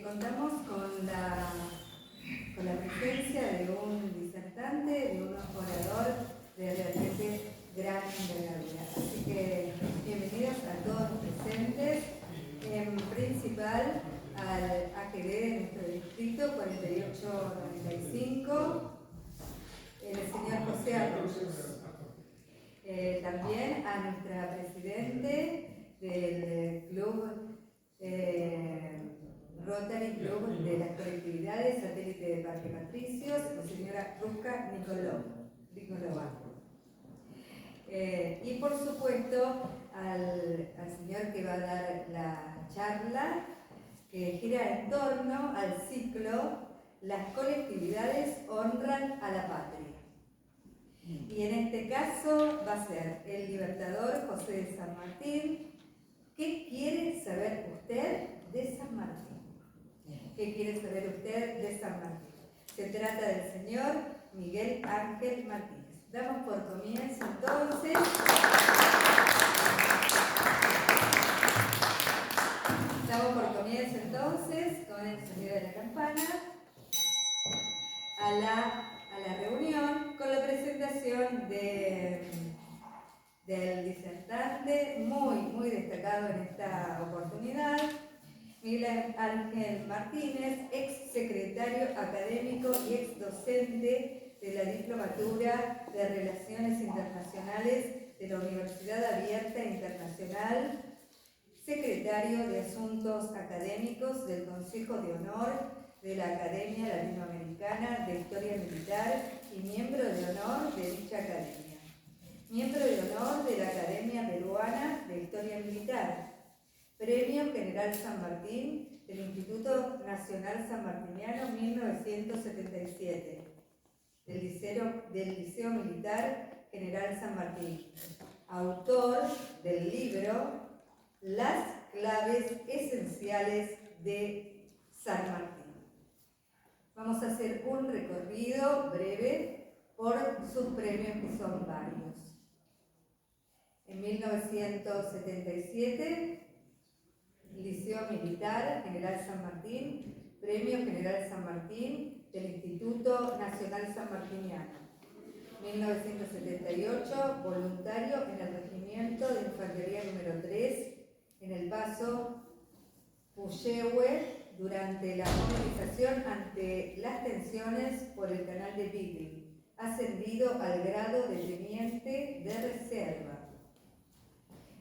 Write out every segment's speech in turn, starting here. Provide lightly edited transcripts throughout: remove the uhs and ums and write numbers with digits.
Contamos con la presencia de un disertante, de un orador de realmente gran envergadura. Así que bienvenidos a todos los presentes, en principal al AGD de nuestro distrito 4895, el señor José Arroyos. También a nuestra presidente del club Rotary Club de las colectividades satélite de Parque Patricios, la señora Ruska Nikolova. Y por supuesto al señor que va a dar la charla, que gira en torno al ciclo Las colectividades honran a la patria. Y en este caso va a ser el libertador José de San Martín. ¿Qué quiere saber usted de San Martín? ¿Qué quiere saber usted de San Martín? Se trata del señor Miguel Ángel Martínez. Damos por comienzo entonces. Con el sonido de la campana a la reunión con la presentación del disertante muy destacado en esta oportunidad, Miguel Ángel Martínez, ex secretario académico y ex docente de la Diplomatura de Relaciones Internacionales de la Universidad Abierta Internacional, secretario de Asuntos Académicos del Consejo de Honor de la Academia Latinoamericana de Historia Militar y miembro de honor de dicha academia. Miembro de honor de la Academia Peruana de Historia Militar. Premio General San Martín del Instituto Nacional Sanmartiniano 1977. Del Liceo Militar General San Martín. Autor del libro Las claves esenciales de San Martín. Vamos a hacer un recorrido breve por sus premios, que son varios. En 1977, Liceo Militar General San Martín, Premio General San Martín del Instituto Nacional Sanmartiniano. 1978, voluntario en el Regimiento de Infantería número 3, en el Paso Puyehue, durante la movilización ante las tensiones por el canal de Beagle, ascendido al grado de teniente de reserva.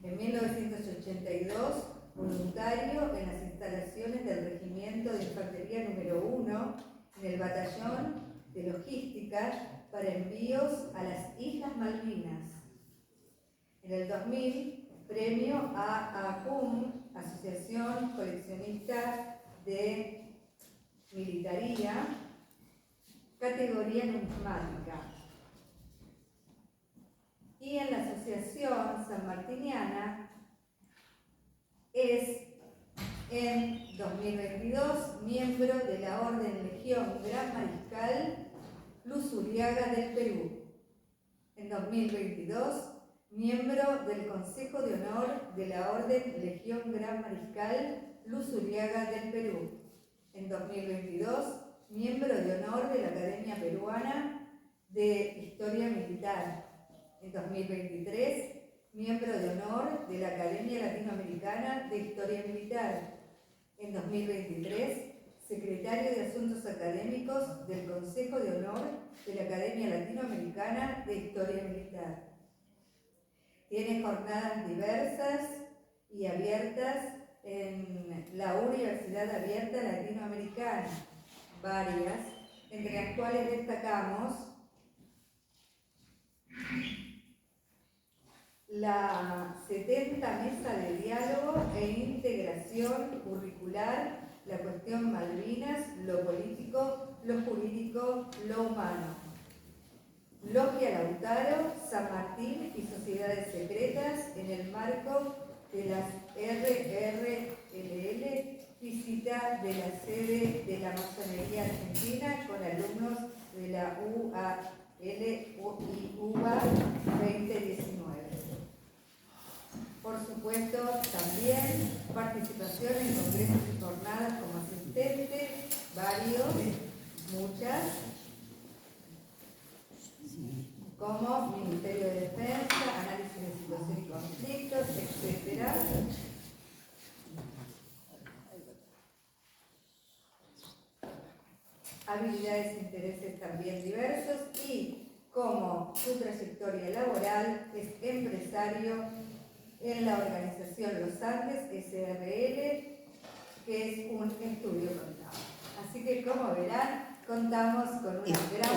En 1982, voluntario en las instalaciones del Regimiento de Infantería número 1, en el Batallón de Logística para envíos a las Islas Malvinas. En el 2000, premio a ACUM, Asociación Coleccionista de Militaría, categoría numismática. Y en la Asociación Sanmartiniana es en 2022 miembro de la Orden Legión Gran Mariscal Luz Uriaga del Perú. En 2022 miembro del Consejo de Honor de la Orden Legión Gran Mariscal Luz Uriaga del Perú. En 2022, miembro de honor de la Academia Peruana de Historia Militar. En 2023, miembro de honor de la Academia Latinoamericana de Historia Militar. En 2023, secretario de Asuntos Académicos del Consejo de Honor de la Academia Latinoamericana de Historia Militar. Tiene jornadas diversas y abiertas en la Universidad Abierta Latinoamericana, varias, entre las cuales destacamos la 70 Mesa de Diálogo e Integración Curricular, la cuestión Malvinas, lo político, lo jurídico, lo humano. Logia Lautaro, San Martín y Sociedades Secretas en el marco de las RRLL, visita de la sede de la Masonería Argentina con alumnos de la UAL y UBA 2019. Por supuesto, también participación en congresos y jornadas como asistente como Ministerio de Defensa, análisis de situación y conflictos, etc. Habilidades e intereses también diversos, y como su trayectoria laboral es empresario en la organización Los Andes SRL, que es un estudio contable. Así que, como verán, contamos con una gran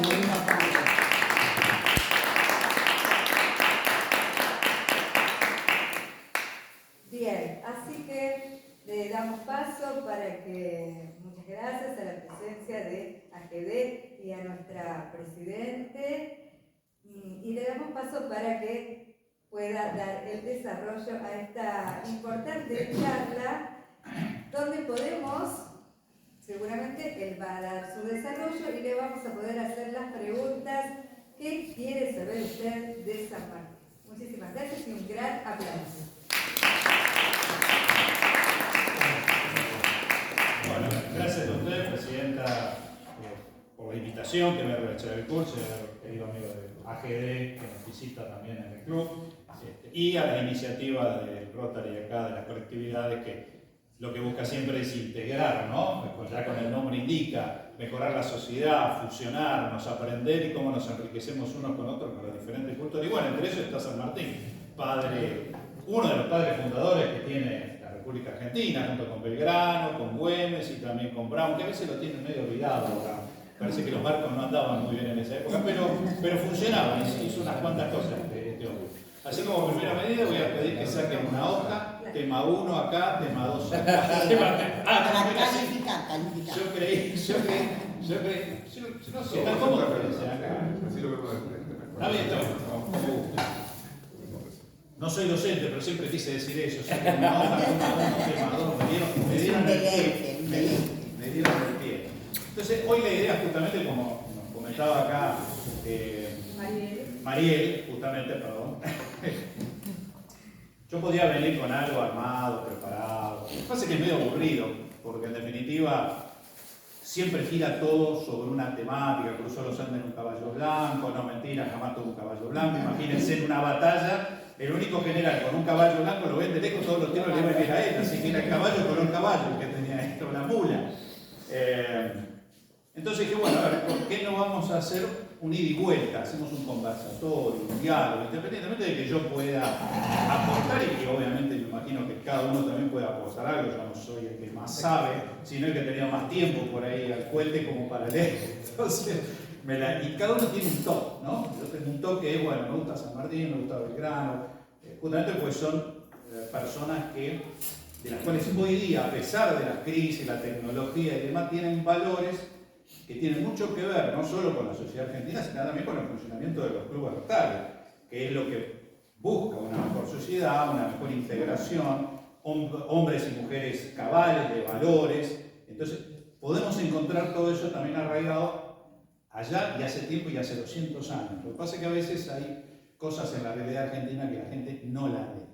Bien, así que le damos paso para que, muchas gracias a la presencia de AGD y a nuestra presidente, y le damos paso para que pueda dar el desarrollo a esta importante charla, donde podemos, seguramente él va a dar su desarrollo y le vamos a poder hacer las preguntas que quiere saber usted de San Martín. Muchísimas gracias y un gran aplauso. Bueno, gracias a usted, Presidenta, por la invitación que me ha realizado el curso, querido amigo de AGD, que nos visita también en el club, y a la iniciativa del Rotary acá, de las colectividades, que lo que busca siempre es integrar, ¿no? Ya con el nombre indica, mejorar la sociedad, fusionarnos, aprender y cómo nos enriquecemos unos con otros con las diferentes culturas. Y bueno, entre eso está San Martín, uno de los padres fundadores que tiene la República Argentina, junto con Belgrano, con Güemes y también con Brown, que a veces lo tienen medio olvidado ahora. Parece que los barcos no andaban muy bien en esa época, pero funcionaban, hizo unas cuantas cosas este hombre. Así como primera medida voy a pedir que saquen una hoja, tema 1 acá, tema 2 acá. Calificar. Yo creí, no sé, ¿cómo te parece acá? Así lo vemos de frente. Está bien, me gusta. No soy docente, pero siempre quise decir eso. Saquen una hoja, tema 2, me dieron el pie. Entonces, hoy la idea justamente, como nos comentaba acá Mariel, justamente, perdón. Yo podía venir con algo armado, preparado. Lo que pasa es que es medio aburrido, porque en definitiva siempre gira todo sobre una temática. Cruzó los Andes en un caballo blanco, no mentira, jamás tuvo un caballo blanco. Imagínense en una batalla, el único general con un caballo blanco lo ven de lejos, todos los tiros le iban a ir a él, así que era el caballo con un caballo que tenía esto, la mula. Entonces dije, bueno, a ver, ¿por qué no vamos a hacer un ida y vuelta? Hacemos un conversatorio, un diálogo, independientemente de que yo pueda aportar y que obviamente me imagino que cada uno también pueda aportar algo. Yo no soy el que más sabe, sino el que tenía más tiempo por ahí al cuente como para leer. Entonces, y cada uno tiene un toque, ¿no? Yo tengo un toque que es, bueno, me gusta San Martín, me gusta Belgrano, justamente pues son personas de las cuales hoy día, a pesar de las crisis, la tecnología y demás, tienen valores que tienen mucho que ver no solo con la sociedad argentina, sino también con el funcionamiento de los clubes rotarios, que es lo que busca una mejor sociedad, una mejor integración, hombres y mujeres cabales, de valores. Entonces, podemos encontrar todo eso también arraigado allá y hace tiempo y hace 200 años. Lo que pasa es que a veces hay cosas en la realidad argentina que la gente no las ve.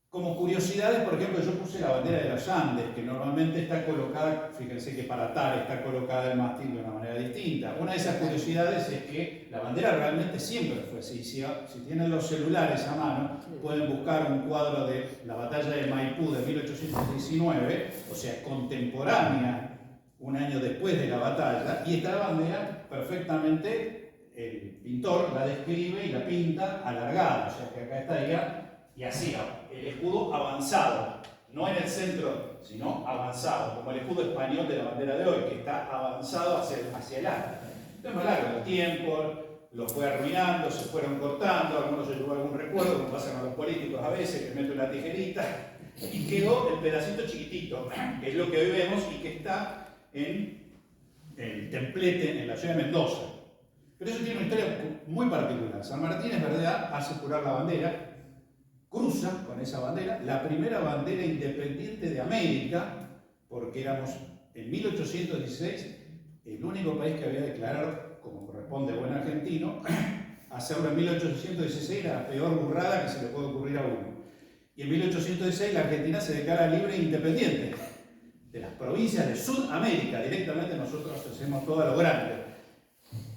Como curiosidades, por ejemplo, yo puse la bandera de los Andes, que normalmente está colocada, fíjense que para tal está colocada el mástil de una manera distinta. Una de esas curiosidades es que la bandera realmente siempre fue así. Si tienen los celulares a mano, pueden buscar un cuadro de la batalla de Maipú de 1819, o sea, contemporánea, un año después de la batalla, y esta bandera perfectamente, el pintor la describe y la pinta alargada, o sea que acá estaría y así, el escudo avanzado, no en el centro, sino avanzado, como el escudo español de la bandera de hoy, que está avanzado hacia el alto. Entonces, más largo, el tiempo los fue arruinando, se fueron cortando, algunos se llevó algún recuerdo, como pasa con los políticos a veces, que meten una tijerita, y quedó el pedacito chiquitito, que es lo que hoy vemos y que está en el templete en la ciudad de Mendoza. Pero eso tiene una historia muy particular. San Martín, es verdad, hace curar la bandera, cruza con esa bandera, la primera bandera independiente de América, porque éramos en 1816 el único país que había declarado, como corresponde a buen argentino, hacerlo en 1816 era la peor burrada que se le puede ocurrir a uno. Y en 1816 la Argentina se declara libre e independiente de las provincias de Sudamérica, directamente nosotros hacemos todo a lo grande.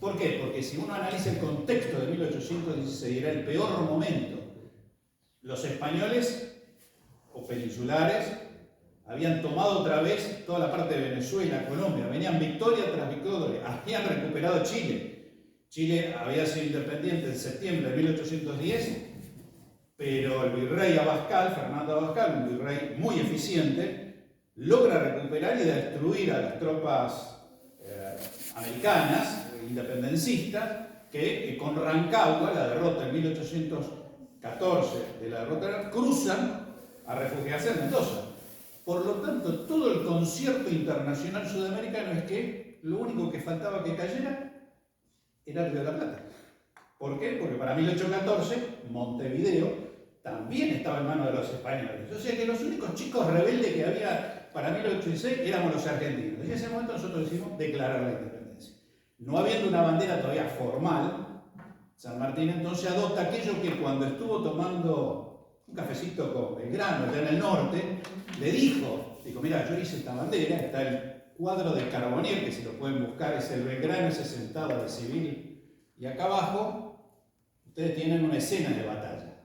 ¿Por qué? Porque si uno analiza el contexto de 1816, era el peor momento. Los españoles o peninsulares habían tomado otra vez toda la parte de Venezuela, Colombia, venían victoria tras victoria, habían recuperado Chile. Chile había sido independiente en septiembre de 1810, pero el virrey Abascal, Fernando Abascal, un virrey muy eficiente, logra recuperar y destruir a las tropas americanas, independencistas, que con Rancagua, la derrota en 1814 de la derrota, cruzan a refugiarse en Mendoza. Por lo tanto, todo el concierto internacional sudamericano es que lo único que faltaba que cayera era el Río de la Plata. ¿Por qué? Porque para 1814 Montevideo también estaba en manos de los españoles. O sea que los únicos chicos rebeldes que había para 1816 éramos los argentinos. Y en ese momento nosotros decidimos declarar la independencia. No habiendo una bandera todavía formal, San Martín entonces adopta aquello que cuando estuvo tomando un cafecito con Belgrano, allá en el norte, le dijo, mira, yo hice esta bandera, está el cuadro de Carbonier, que si lo pueden buscar, es el Belgrano ese sentado de civil, y acá abajo ustedes tienen una escena de batalla.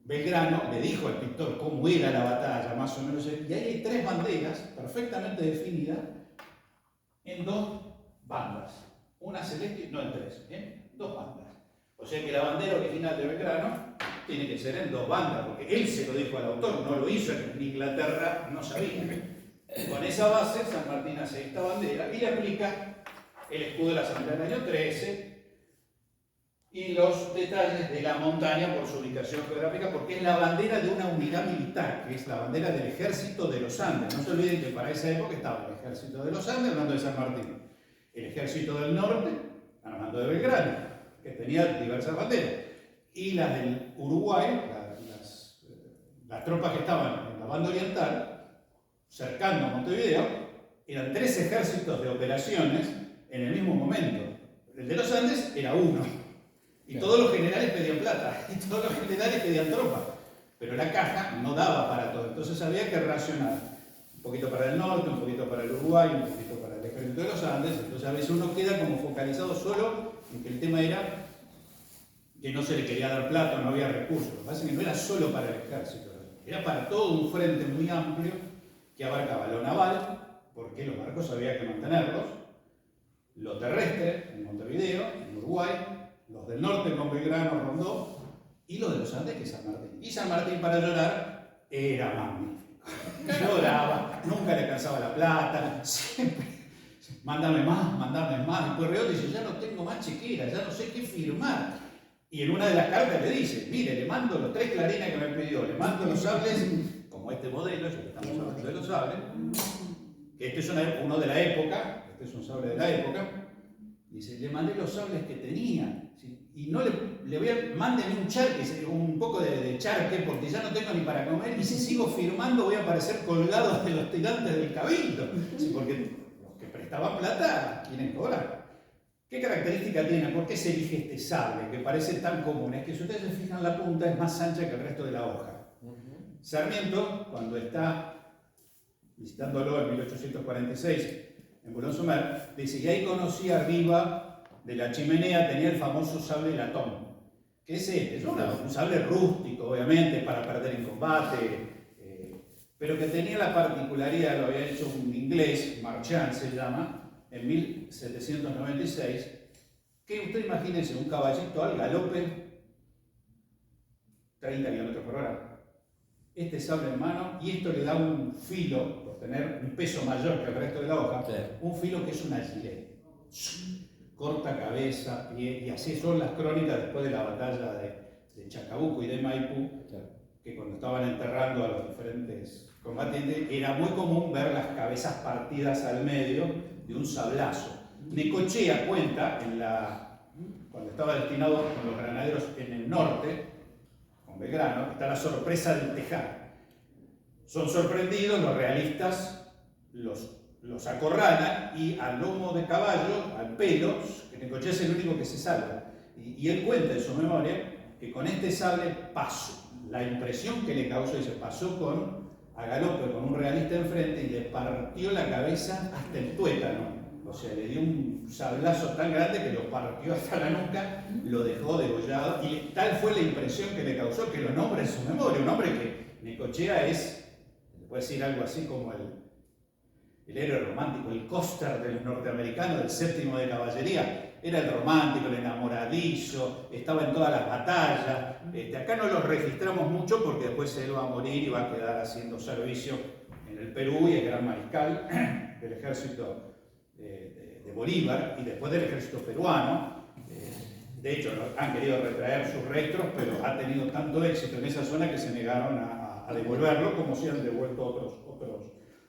Belgrano le dijo al pintor cómo era la batalla, más o menos, y ahí hay 3 banderas perfectamente definidas en 2 bandas, una celeste, no en 3, ¿eh? 2 bandas. O sea que la bandera original de Belgrano tiene que ser en 2 bandas, porque él se lo dijo al autor, no lo hizo en Inglaterra, no sabía. Con esa base, San Martín hace esta bandera y le aplica el escudo de la Asamblea del año 13 y los detalles de la montaña por su ubicación geográfica, porque es la bandera de una unidad militar, que es la bandera del Ejército de los Andes. No se olviden que para esa época estaba el Ejército de los Andes hablando de San Martín, el Ejército del Norte hablando de Belgrano, que tenía diversas banderas, y las del Uruguay, las tropas que estaban en la banda oriental, cercando a Montevideo, eran 3 ejércitos de operaciones en el mismo momento. El de los Andes era uno, y claro, todos los generales pedían plata, y todos los generales pedían tropas, pero la caja no daba para todo, entonces había que racionar, un poquito para el norte, un poquito para el Uruguay, un poquito para el ejército de los Andes, entonces a veces uno queda como focalizado solo en que el tema era que no se le quería dar plata, no había recursos. Lo que pasa es que no era solo para el ejército, era para todo un frente muy amplio que abarcaba lo naval, porque los barcos había que mantenerlos, lo terrestre, en Montevideo, en Uruguay, los del norte con Belgrano, Rondó, y los de los Andes, que es San Martín. Y San Martín, para llorar, era magnífico. Lloraba, nunca le alcanzaba la plata, siempre, mándame más. Y después Reol dice, ya no tengo más chequera, ya no sé qué firmar. Y en una de las cartas le dice, mire, le mando los 3 clarines que me pidió, le mando los sables, como este modelo, ya que estamos hablando de los sables, que este es uno de la época, este es un sable de la época, dice, le mandé los sables que tenía, ¿sí? Y no le voy a, mándeme un charque, un poco de charque, porque ya no tengo ni para comer, y si sigo firmando voy a aparecer colgado de los tirantes del cabildo, ¿sí? Porque los que prestaban plata quieren cobrar. ¿Qué característica tiene? ¿Por qué se elige este sable que parece tan común? Es que si ustedes se fijan, la punta es más ancha que el resto de la hoja. Sarmiento, cuando está visitándolo en 1846 en Boulogne-sur-Mer, dice, y ahí conocí arriba de la chimenea, tenía el famoso sable latón. ¿Qué es este? Es un sable rústico, obviamente, para perder en combate, pero que tenía la particularidad, lo había hecho un inglés, Marchand se llama, en 1796, que usted imagínese un caballito al galope 30 km por hora. Este sable en mano, y esto le da un filo, por tener un peso mayor que el resto de la hoja, sí, un filo que es una gilet. Corta cabeza, pie, y así son las crónicas después de la batalla de Chacabuco y de Maipú, sí, que cuando estaban enterrando a los diferentes combatientes, era muy común ver las cabezas partidas al medio de un sablazo. Necochea cuenta, cuando estaba destinado con los granaderos en el norte, con Belgrano, está la sorpresa del Tejar. Son sorprendidos, los realistas los acorralan y al lomo de caballo, al pelo, que Necochea es el único que se salva. Y él cuenta en su memoria que con este sable pasó. La impresión que le causó, dice, pasó a galope con un realista enfrente y le partió la cabeza hasta el tuétano. O sea, le dio un sablazo tan grande que lo partió hasta la nuca, lo dejó degollado, y tal fue la impresión que le causó que lo nombra en su memoria. Un hombre que Necochea es, se puede decir algo así como el héroe romántico, el Coster de los norteamericanos, del séptimo de caballería. Era el romántico, el enamoradizo, estaba en todas las batallas. Acá no lo registramos mucho porque después él va a morir y va a quedar haciendo servicio en el Perú y es gran mariscal del ejército de Bolívar y después del ejército peruano. De hecho, han querido retraer sus restos, pero ha tenido tanto éxito en esa zona que se negaron a devolverlo, como si han devuelto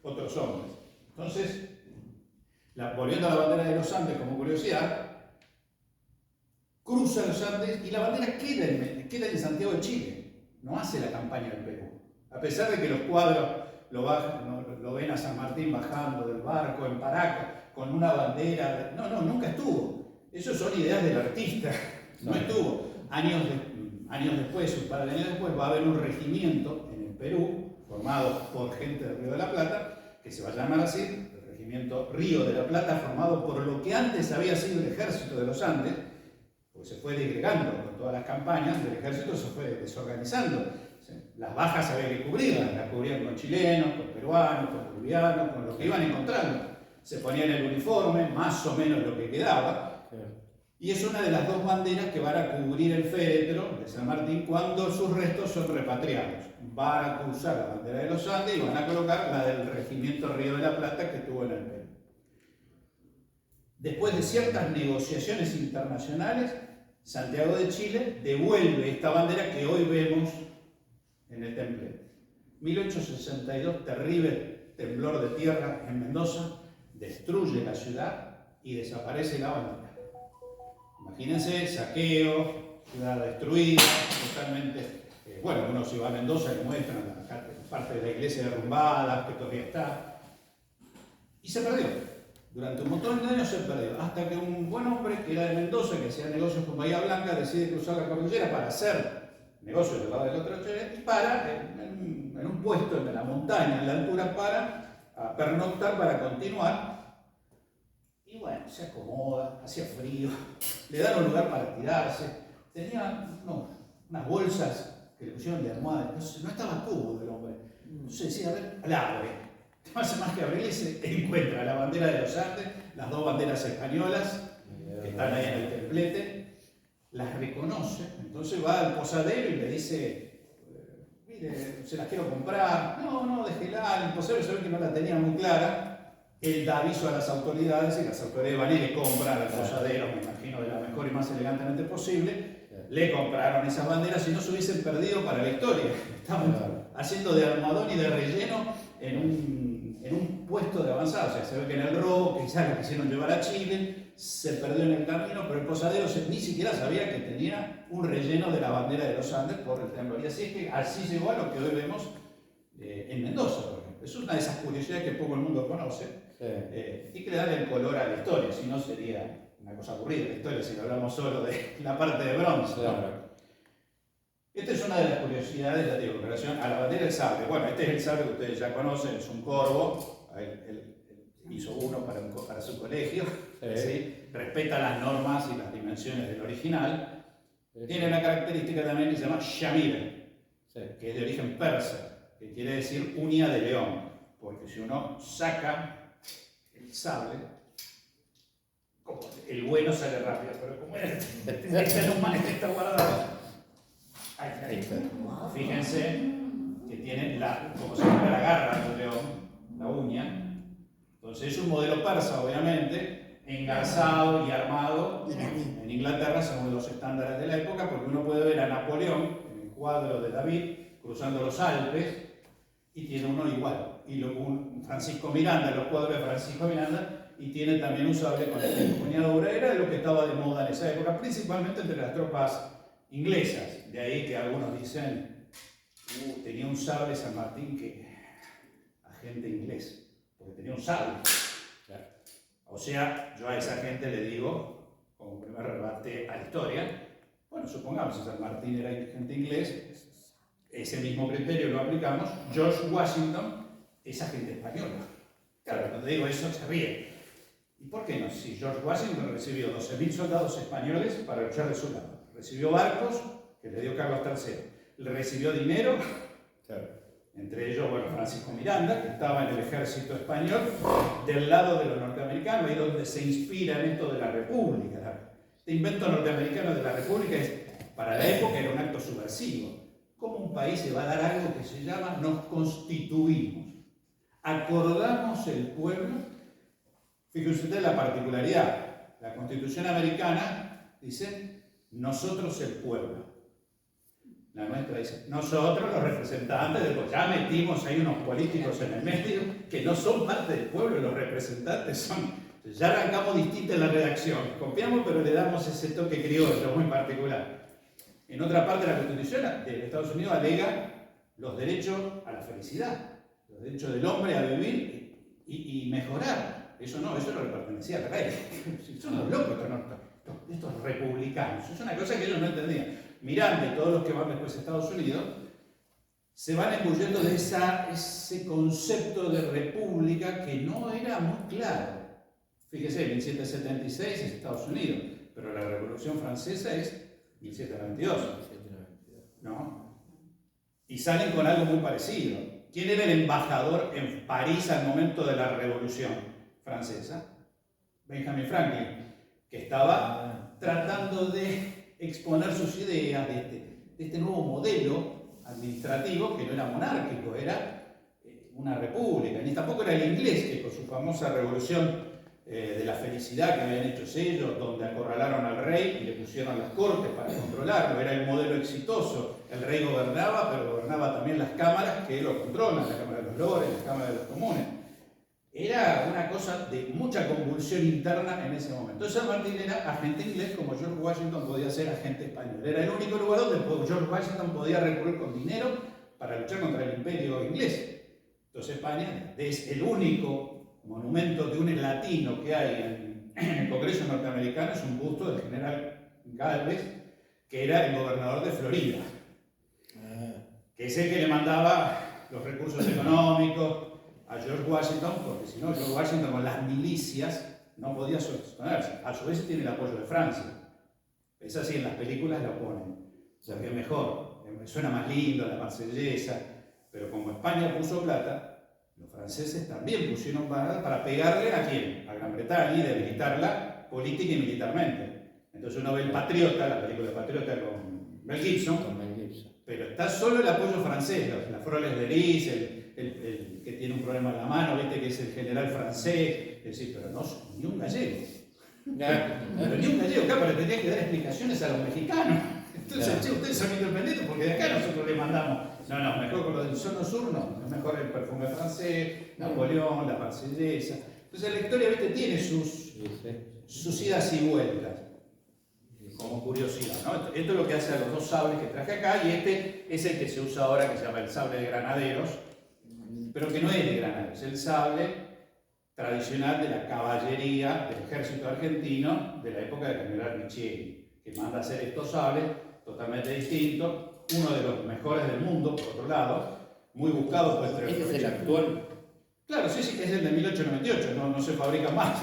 otros hombres. Entonces, volviendo a la bandera de los Andes como curiosidad, cruza los Andes y la bandera queda en Santiago de Chile, no hace la campaña del Perú. A pesar de que los cuadros lo ven a San Martín bajando del barco en Paracas con una bandera. No, nunca estuvo. Eso son ideas del artista. No estuvo. Años después, un par de años después, va a haber un regimiento en el Perú, formado por gente del Río de la Plata, que se va a llamar así, el Regimiento Río de la Plata, formado por lo que antes había sido el Ejército de los Andes, pues se fue disgregando con todas las campañas, el ejército se fue desorganizando. Las bajas había que cubrirlas, las cubrían con chilenos, con peruanos, con bolivianos, con lo que iban encontrando. Se ponían el uniforme, más o menos lo que quedaba, y es una de las dos banderas que van a cubrir el féretro de San Martín cuando sus restos son repatriados. Van a cruzar la bandera de los Andes y van a colocar la del Regimiento Río de la Plata que tuvo en el Perú. Después de ciertas negociaciones internacionales, Santiago de Chile devuelve esta bandera que hoy vemos en el templete. 1862, terrible temblor de tierra en Mendoza, destruye la ciudad y desaparece la bandera. Imagínense, saqueo, ciudad destruida, totalmente. Bueno, uno se va a Mendoza y muestran la parte de la iglesia derrumbada, que todavía está. Y se perdió. Durante un montón de años se perdió, hasta que un buen hombre que era de Mendoza, que hacía negocios con Bahía Blanca, decide cruzar la cordillera para hacer negocios del lado del otro y para en un puesto en la montaña, en la altura, para pernoctar, para continuar. Y bueno, se acomoda, hacía frío, le dan un lugar para tirarse. Tenía unas bolsas que le pusieron de almohada, no estaba cómodo el hombre. Entonces decía, a ver, la abre. No hace más que abrir y se encuentra la bandera de los Andes, las dos banderas españolas que están ahí en el templete, las reconoce, entonces va al posadero y le dice, mire, se las quiero comprar, no, déjela, el posadero se ve que no la tenía muy clara, él da aviso a las autoridades y las autoridades van y le compran al posadero, me imagino de la mejor y más elegantemente posible, le compraron esas banderas y no se hubiesen perdido para la historia. Estamos haciendo de almohadón y de relleno en un puesto de avanzada. O sea, se ve que en el robo quizás lo quisieron llevar a Chile, se perdió en el camino, pero el posadero ni siquiera sabía que tenía un relleno de la bandera de los Andes por el temblor. Y así es que así llegó a lo que hoy vemos en Mendoza, por ejemplo. Es una de esas curiosidades que poco el mundo conoce y que le dan el color a la historia, si no sería una cosa aburrida la historia si hablamos solo de la parte de bronce. Claro. Esta es una de las curiosidades de la digo, en relación a la bandera del sable. Bueno, este es el sable que ustedes ya conocen, es un corvo, él hizo uno para su colegio, ¿sí? Respeta las normas y las dimensiones del original. Tiene una característica también que se llama shamir, que es de origen persa, que quiere decir uña de león, porque si uno saca el sable, el bueno sale rápido, pero como este está guardado. Ahí está. Fíjense que tiene como si fuera la garra del león, la uña. Entonces es un modelo persa, obviamente, engarzado y armado en Inglaterra según los estándares de la época, porque uno puede ver a Napoleón en el cuadro de David cruzando los Alpes y tiene uno igual. Y un Francisco Miranda, los cuadros de Francisco Miranda, y tiene también un sable con esta empuñadura. Era lo que estaba de moda en esa época, principalmente entre las tropas inglesas. De ahí que algunos dicen, tenía un sable San Martín que agente inglés, porque tenía un sable. Claro. O sea, yo a esa gente le digo, como primer rebate a la historia, bueno, supongamos que San Martín era agente inglés, ese mismo criterio lo aplicamos, George Washington es agente español. Claro, cuando digo eso se ríe. ¿Y por qué no? Si George Washington recibió 12.000 soldados españoles para luchar de su lado, recibió barcos que le dio Carlos III, le recibió dinero, entre ellos, bueno, Francisco Miranda, que estaba en el ejército español, del lado de los norteamericanos, ahí donde se inspira en esto de la República. Este invento norteamericano de la República para la época era un acto subversivo. ¿Cómo un país se va a dar algo que se llama nos constituimos? Acordamos el pueblo. Fíjense ustedes la particularidad. La Constitución americana dice nosotros el pueblo. La nuestra dice nosotros los representantes del pueblo. Ya metimos ahí unos políticos en el medio que no son parte del pueblo, los representantes son. Ya arrancamos distinta en la redacción. Copiamos, pero le damos ese toque criollo muy particular. En otra parte de la Constitución de Estados Unidos alega los derechos a la felicidad, los derechos del hombre a vivir y mejorar. Eso no le pertenecía al rey. Son los locos estos republicanos. Es una cosa que ellos no entendían. Miranda y todos los que van después a Estados Unidos se van embuyendo de ese concepto de república que no era muy claro. Fíjese, 1776 es Estados Unidos, pero la Revolución Francesa es 1792. ¿No? Y salen con algo muy parecido. ¿Quién era el embajador en París al momento de la Revolución Francesa? Benjamin Franklin, que estaba tratando de exponer sus ideas de este nuevo modelo administrativo que no era monárquico, era una república. Ni tampoco era el inglés, que con su famosa revolución de la felicidad que habían hecho ellos, donde acorralaron al rey y le pusieron las cortes para controlarlo. Era el modelo exitoso. El rey gobernaba, pero gobernaba también las cámaras que lo controlan, la Cámara de los Lores, la Cámara de los Comunes. Era una cosa de mucha convulsión interna en ese momento. Entonces San Martín era agente inglés, como George Washington podía ser agente español. Era el único lugar donde George Washington podía recurrir con dinero para luchar contra el imperio inglés. Entonces España es el único monumento de un latino que hay en el Congreso norteamericano, es un busto del general Galvez, que era el gobernador de Florida, que es el que le mandaba los recursos económicos a George Washington, porque si no, George Washington con las milicias no podía sostenerse. A su vez tiene el apoyo de Francia. Es así, en las películas lo ponen. O sea, que es mejor, suena más lindo la marsellesa, pero como España puso plata, los franceses también pusieron para pegarle ¿a quién? A Gran Bretaña y debilitarla política y militarmente. Entonces uno ve el Patriota, la película Patriota con Mel Gibson, pero está solo el apoyo francés, las Froles de Lis, el que tiene un problema en la mano, ¿viste? Que es el general francés, es decir, pero no, ni un gallego. Pero ni un gallego, claro, le tenía que dar explicaciones a los mexicanos. Entonces, che, ustedes son independientes porque de acá nosotros les mandamos. No, mejor con lo del Sono Sur, no. Es mejor el perfume francés, Napoleón, la marsellesa. Entonces la historia, ¿viste? Tiene sus idas y vueltas. Como curiosidad, ¿no? Esto es lo que hace a los dos sables que traje acá, y este es el que se usa ahora, que se llama el sable de granaderos, pero que no es de granaderos, es el sable tradicional de la caballería del ejército argentino de la época del general Michieli, que manda a hacer estos sables totalmente distintos, uno de los mejores del mundo, por otro lado, muy buscado por ¿Este es el actual? Claro, sí, es el de 1898, no se fabrica más.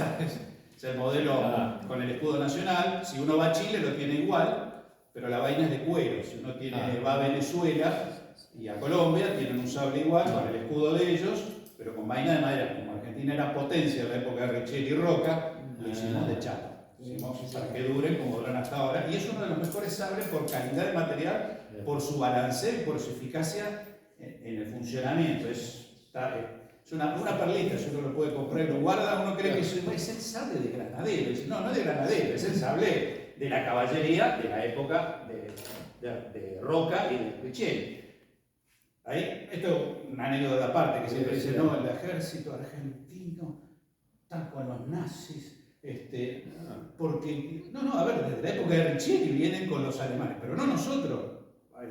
Es el modelo con el escudo nacional. Si uno va a Chile lo tiene igual, pero la vaina es de cuero. Si uno va a Venezuela y a Colombia, tienen un sable igual con el escudo de ellos, pero con vaina de madera. Como Argentina era potencia en la época de Richelieu y Roca, lo hicimos de chapa. Hicimos para que duren como duran hasta ahora. Y es uno de los mejores sables por calidad de material, por su balanceo y por su eficacia en el funcionamiento. Es una perlita, si uno lo puede comprar y lo guarda, uno cree que es el sable de granadero. No es de granadero, es el sable de la caballería de la época de Roca y de Richelieu. Ahí, esto es una anécdota aparte que siempre dice, no, el ejército argentino está con los nazis. Porque, a ver, desde la época de Richelieu vienen con los alemanes, pero no nosotros.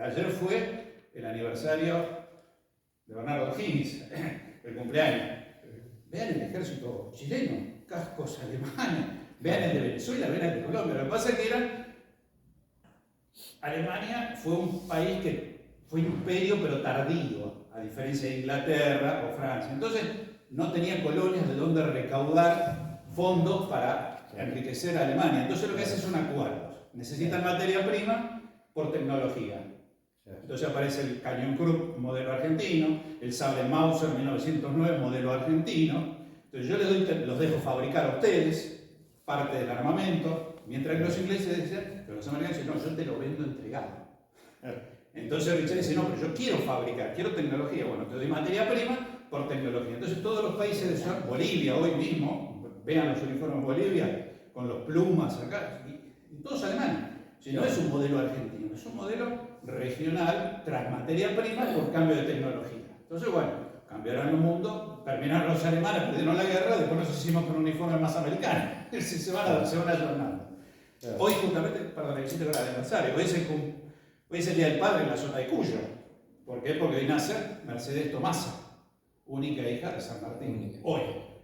Ayer fue el aniversario de Bernardo O'Higgins, el cumpleaños. Vean el ejército chileno, cascos alemanes, vean el de Venezuela, vean el de Colombia. Lo que pasa es que Alemania fue un país que fue imperio pero tardío, a diferencia de Inglaterra o Francia. Entonces no tenía colonias de donde recaudar fondos para enriquecer a Alemania. Entonces lo que hace son acuerdos. Necesitan materia prima por tecnología. Entonces aparece el cañón Krupp, modelo argentino, el sable Mauser 1909, modelo argentino. Entonces yo los dejo fabricar a ustedes parte del armamento, mientras que los ingleses decían, pero los americanos dicen, no, yo te lo vendo entregado. Entonces Richard dice, no, pero yo quiero fabricar, quiero tecnología. Bueno, te doy materia prima por tecnología. Entonces todos los países de Bolivia hoy mismo, vean los uniformes de Bolivia, con los plumas acá, y todos alemanes. Si no es un modelo argentino, es un modelo regional tras materia prima por cambio de tecnología. Entonces, bueno, cambiaron el mundo, terminaron los alemanes, perdieron la guerra, después nos hicimos con uniformes más americanos. Se van ayornando. Hoy justamente, perdón, hiciste el aniversario, hoy es el Día del Padre en la zona de Cuyo. ¿Por qué? Porque hoy nace Mercedes Tomasa, única hija de San Martín. Hoy,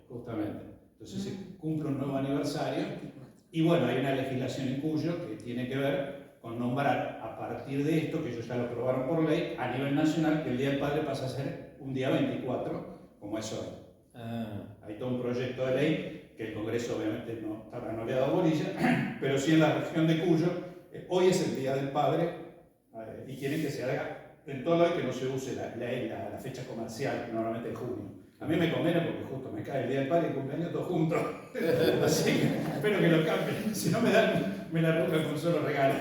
justamente. Entonces se cumple un nuevo aniversario. Y bueno, hay una legislación en Cuyo que tiene que ver con nombrar a partir de esto, que ellos ya lo aprobaron por ley, a nivel nacional, que el Día del Padre pasa a ser un día 24, como es hoy. Hay todo un proyecto de ley que el Congreso obviamente no le ha dado bolilla, pero sí en la región de Cuyo, hoy es el Día del Padre y quieren que se haga en todo lado que no se use la fecha comercial, normalmente en junio. A mí me conviene porque justo me cae el Día del Padre y el cumpleaños todos juntos. Así que espero que lo cambien. Si no me la arrugan con solo regalo.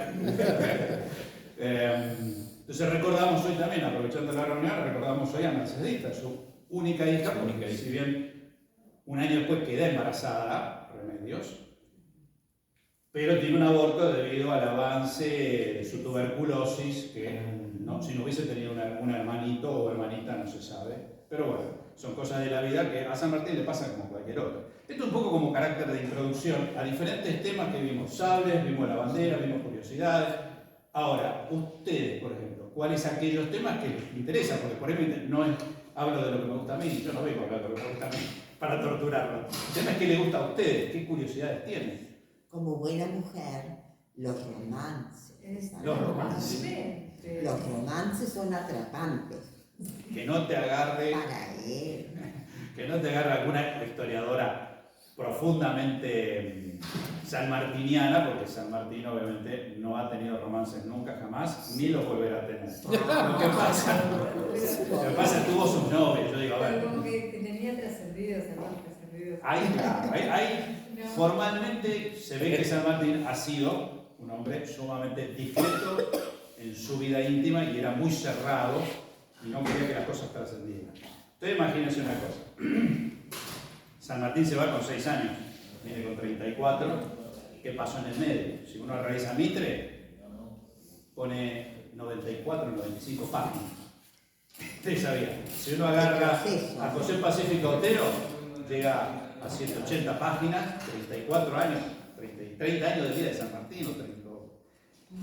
Entonces recordamos hoy también, aprovechando la reunión, recordamos hoy a Mercedita, su única hija, porque si bien un año después queda embarazada, Remedios, pero tiene un aborto debido al avance de su tuberculosis, que ¿no? Si no hubiese tenido un hermanito o hermanita no se sabe. Pero bueno, son cosas de la vida que a San Martín le pasan como cualquier otro. Esto es un poco como carácter de introducción a diferentes temas que vimos. Sables, vimos la bandera, vimos curiosidades. Ahora, ustedes, por ejemplo, ¿cuáles son aquellos temas que les interesan? Porque por ahí no hablo de lo que me gusta a mí, yo no vengo a hablar de lo que me gusta a mí para torturarlo. El tema es qué les gusta a ustedes, qué curiosidades tienen. Como buena mujer, los romances. Los romances son atrapantes. Que no te agarre. Para él. Que no te agarre alguna historiadora profundamente sanmartiniana, porque San Martín obviamente no ha tenido romances nunca jamás, ni los volverá a tener. Lo que pasa tuvo sus novios, yo digo, a ver. Pero como que tenía trascendidos, hermanos trascendidos. Ahí formalmente se ve que San Martín ha sido un hombre sumamente discreto en su vida íntima y era muy cerrado y no quería que las cosas trascendieran. Entonces imagínense una cosa. San Martín se va con 6 años, viene con 34. ¿Qué pasó en el medio? Si uno revisa Mitre, pone 94, 95 páginas. Ustedes sabían. Si uno agarra a José Pacífico Otero, llega a 180 páginas, 34 años, 30 años de vida de San Martín, o 32.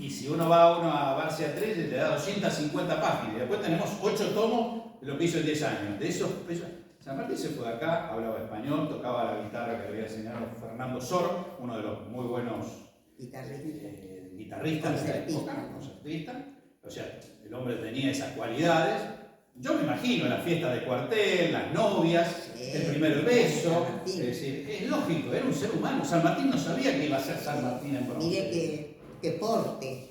Y si uno va a Barcia 3, le da 250 páginas. Y después tenemos 8 tomos de lo que hizo en 10 años. De esos, San Martín se fue de acá, hablaba español, tocaba la guitarra que le había enseñado Fernando Sor, uno de los muy buenos guitarristas de la época, concertista. O sea, el hombre tenía esas cualidades. Yo me imagino la fiesta de cuartel, las novias, el primer beso. Es decir, es lógico, era un ser humano. San Martín no sabía que iba a ser San Martín en bronce. Mire qué porte.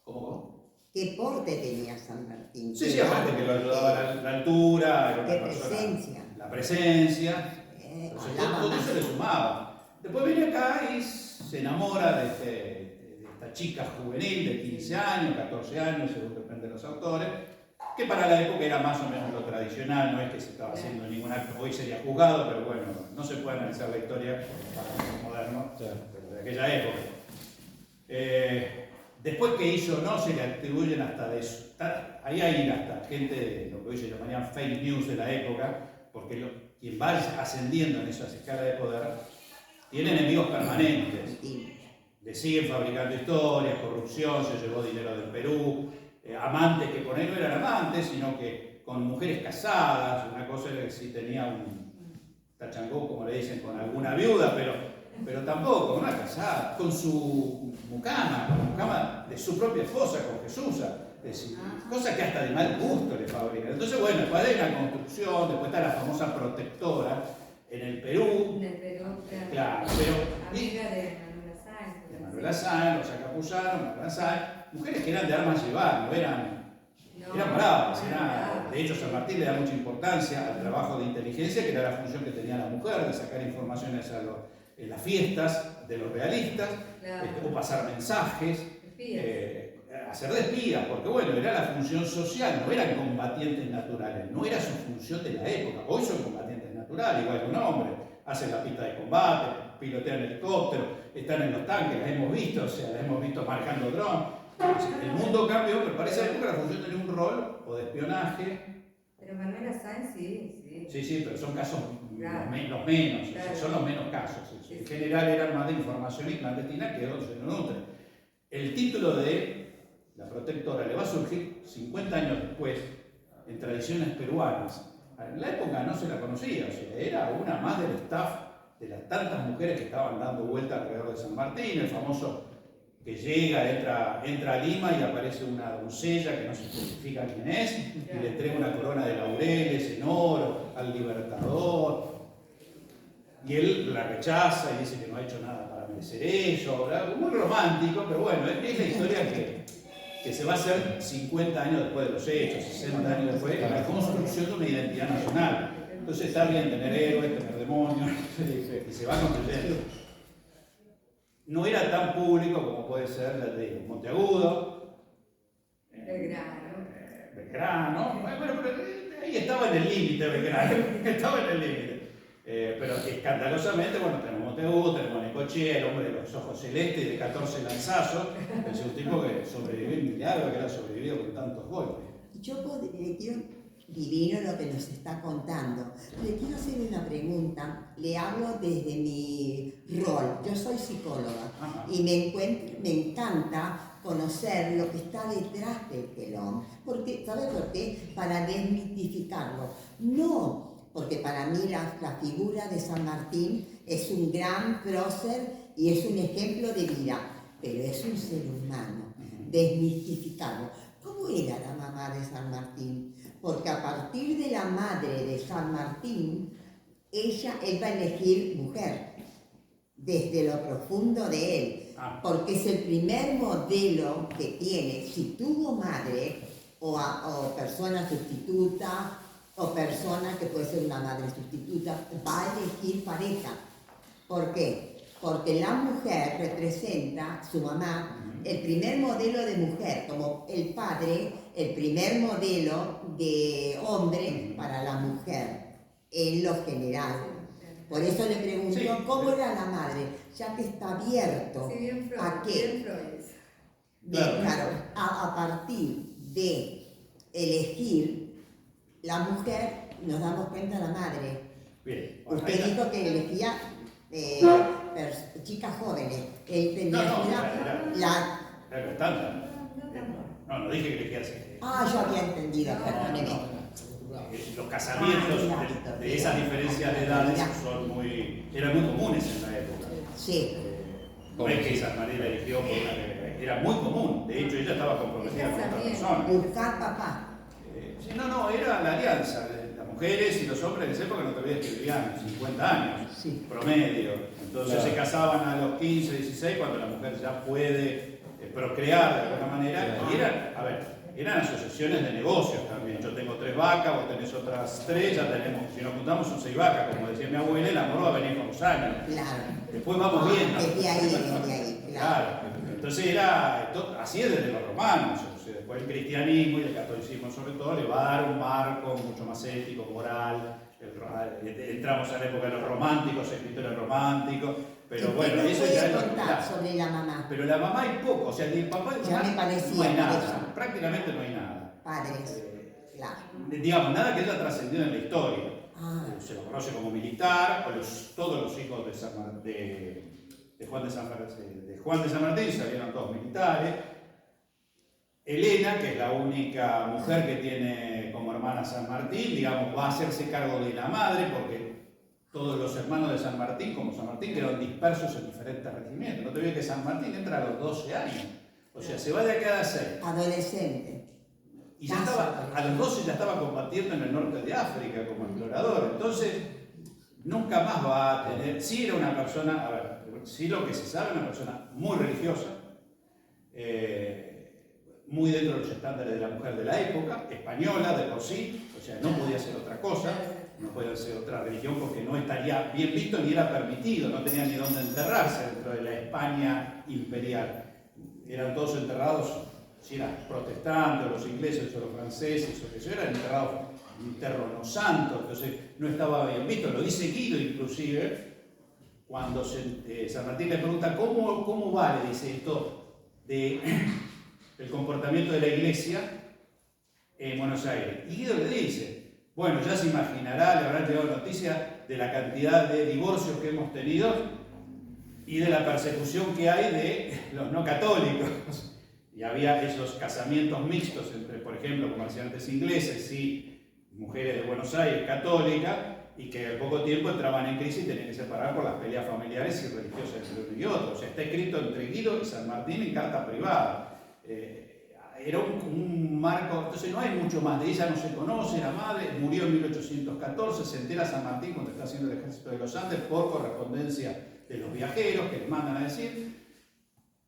¿Cómo? ¿Qué porte tenía San Martín? Sí, aparte que lo ayudaba la altura, era una persona. Presencia. La presencia. Entonces, todo eso le sumaba. Después viene acá y se enamora de esta chica juvenil de 15 años, 14 años, según depende de los autores, que para la época era más o menos lo tradicional, no es que se estaba haciendo ningún acto, hoy sería juzgado, pero bueno, no se puede analizar la historia para los modernos de aquella época. Después que hizo no, se le atribuyen hasta de eso. Ahí hay hasta gente de lo que hoy se llamarían fake news de la época, porque quien va ascendiendo en esas escalas de poder tiene enemigos permanentes. Le siguen fabricando historias, corrupción, se llevó dinero del Perú, amantes que por ahí no eran amantes, sino que con mujeres casadas. Una cosa era que si tenía un tachangó, como le dicen, con alguna viuda, pero tampoco, no era casada, con su mucama de su propia esposa, con Jesús, es decir, cosa que hasta de mal gusto le fabrican. Entonces, bueno, después hay una construcción, después está la famosa protectora, En el Perú, claro, pero amiga de Manuela Sáenz. de Manuela Sáenz, Rosa Capuzzaro, Manuela Sáenz, mujeres que eran de armas llevar, no eran bravas, de hecho San Martín le da mucha importancia al trabajo de inteligencia, que era la función que tenía la mujer, de sacar informaciones en las fiestas de los realistas, o pasar mensajes, hacer de espías, porque bueno, era la función social, no eran combatientes naturales, no era su función de la época. Hoy son combatientes naturales, igual que un hombre, hacen la pista de combate, pilotean helicópteros, están en los tanques, las hemos visto, las hemos visto marcando drones. El mundo cambió, pero para esa época la función tenía un rol o de espionaje. Pero Manuela Sáenz sí. Sí, pero son casos los menos, Claro. son los menos casos. En general eran más de información y clandestina que donde se no nutre. El título de la protectora le va a surgir 50 años después en tradiciones peruanas. En la época no se la conocía, o sea, era una más del staff de las tantas mujeres que estaban dando vuelta alrededor de San Martín, el famoso que llega, entra a Lima y aparece una doncella que no se especifica quién es, y le entrega una corona de laureles en oro al libertador. Y él la rechaza y dice que no ha hecho nada para merecer eso. Muy romántico, pero bueno, es la historia que se va a hacer 50 años después de los hechos, 60 años después, de la construcción de una identidad nacional. Entonces está bien tener héroes, tener demonios, y se va construyendo. No era tan público como puede ser la de Monteagudo, Belgrano, bueno, pero ahí estaba en el límite Belgrano, estaba en el límite. Pero escandalosamente, bueno, tenemos Monteagudo, tenemos Necochea, el hombre de los ojos celestes y de 14 lanzazos, es un tipo que sobrevivió en milagro, que era sobrevivido con tantos golpes. Le quiero, divino lo que nos está contando, le quiero hacer una pregunta, le hablo desde mi rol, yo soy psicóloga. Ajá. Y me encanta conocer lo que está detrás del telón, porque, ¿sabes por qué? Para desmitificarlo, no porque para mí la figura de San Martín es un gran prócer y es un ejemplo de vida, pero es un ser humano. Desmistificarlo. ¿Cómo era la mamá de San Martín? Porque a partir de la madre de San Martín, él va a elegir mujer, desde lo profundo de él, porque es el primer modelo que tiene. Si tuvo madre o persona sustituta, o persona que puede ser una madre sustituta, va a elegir pareja. ¿Por qué? Porque la mujer representa, su mamá, el primer modelo de mujer, como el padre, el primer modelo de hombre para la mujer, en lo general. Por eso le pregunto, ¿cómo era la madre? Ya que está abierto a qué. Claro, a partir de elegir la mujer, nos damos cuenta de la madre. Bien, bueno, usted dijo que elegía chicas jóvenes. Él tenía Era estándar. No dije que elegía así. Yo había entendido, perdóneme. Los casamientos de esas diferencias de edades eran muy comunes en la época. Sí. No es que San Martín la eligió por era muy común. De hecho, ella estaba comprometida con otra persona. Buscar papá. Era la alianza. Las mujeres y los hombres en esa época, no te olvides que vivían 50 años, promedio. Entonces se casaban a los 15, 16, cuando la mujer ya puede procrear de alguna manera. Y eran asociaciones de negocios también. Yo tengo 3 vacas, vos tenés otras 3, ya tenemos, si nos juntamos son 6 vacas, como decía mi abuela, el amor va a venir con los años. Claro. Después vamos viendo. Desde ahí, claro. Entonces así es desde los romanos. Después el cristianismo y el catolicismo sobre todo le va a dar un marco mucho más ético, moral. Entramos a la época de los románticos, escritores románticos, pero bueno, eso ya es contar sobre la mamá. Pero la mamá hay poco, o sea, ni el papá y ya me parecía, no hay nada, prácticamente no hay nada. Padres, claro. Digamos, nada que haya trascendido en la historia. Se lo conoce como militar, todos los hijos de Juan de San Martín salieron todos militares. Elena, que es la única mujer que tiene como hermana San Martín, digamos, va a hacerse cargo de la madre, porque todos los hermanos de San Martín, como San Martín, quedaron dispersos en diferentes regimientos. No te olvides que San Martín entra a los 12 años, o sea, se va de acá a 6. Adolescente. Y a los 12 ya estaba combatiendo en el norte de África como explorador. Entonces, nunca más va a tener, sí era una persona, a ver, sí lo que se sabe, una persona muy religiosa, muy dentro de los estándares de la mujer de la época, española de por sí, o sea, no podía ser otra cosa, no podía ser otra religión porque no estaría bien visto ni era permitido, no tenía ni dónde enterrarse dentro de la España imperial. Eran todos enterrados, si eran protestantes, o los ingleses, o los franceses, o que sea, eran enterrados en terreno santo, entonces no estaba bien visto. Lo dice Guido inclusive, cuando San Martín le pregunta ¿cómo vale, dice esto, el comportamiento de la iglesia en Buenos Aires? Y Guido le dice, bueno, ya se imaginará, le habrán llegado noticias de la cantidad de divorcios que hemos tenido y de la persecución que hay de los no católicos. Y había esos casamientos mixtos entre, por ejemplo, comerciantes ingleses y mujeres de Buenos Aires católicas, y que al poco tiempo entraban en crisis y tenían que separar por las peleas familiares y religiosas entre uno y otro. O sea, está escrito entre Guido y San Martín en carta privada. Era un marco, entonces no hay mucho más de ella, no se conoce, la madre murió en 1814, se entera San Martín cuando está haciendo el ejército de los Andes por correspondencia de los viajeros que le mandan a decir.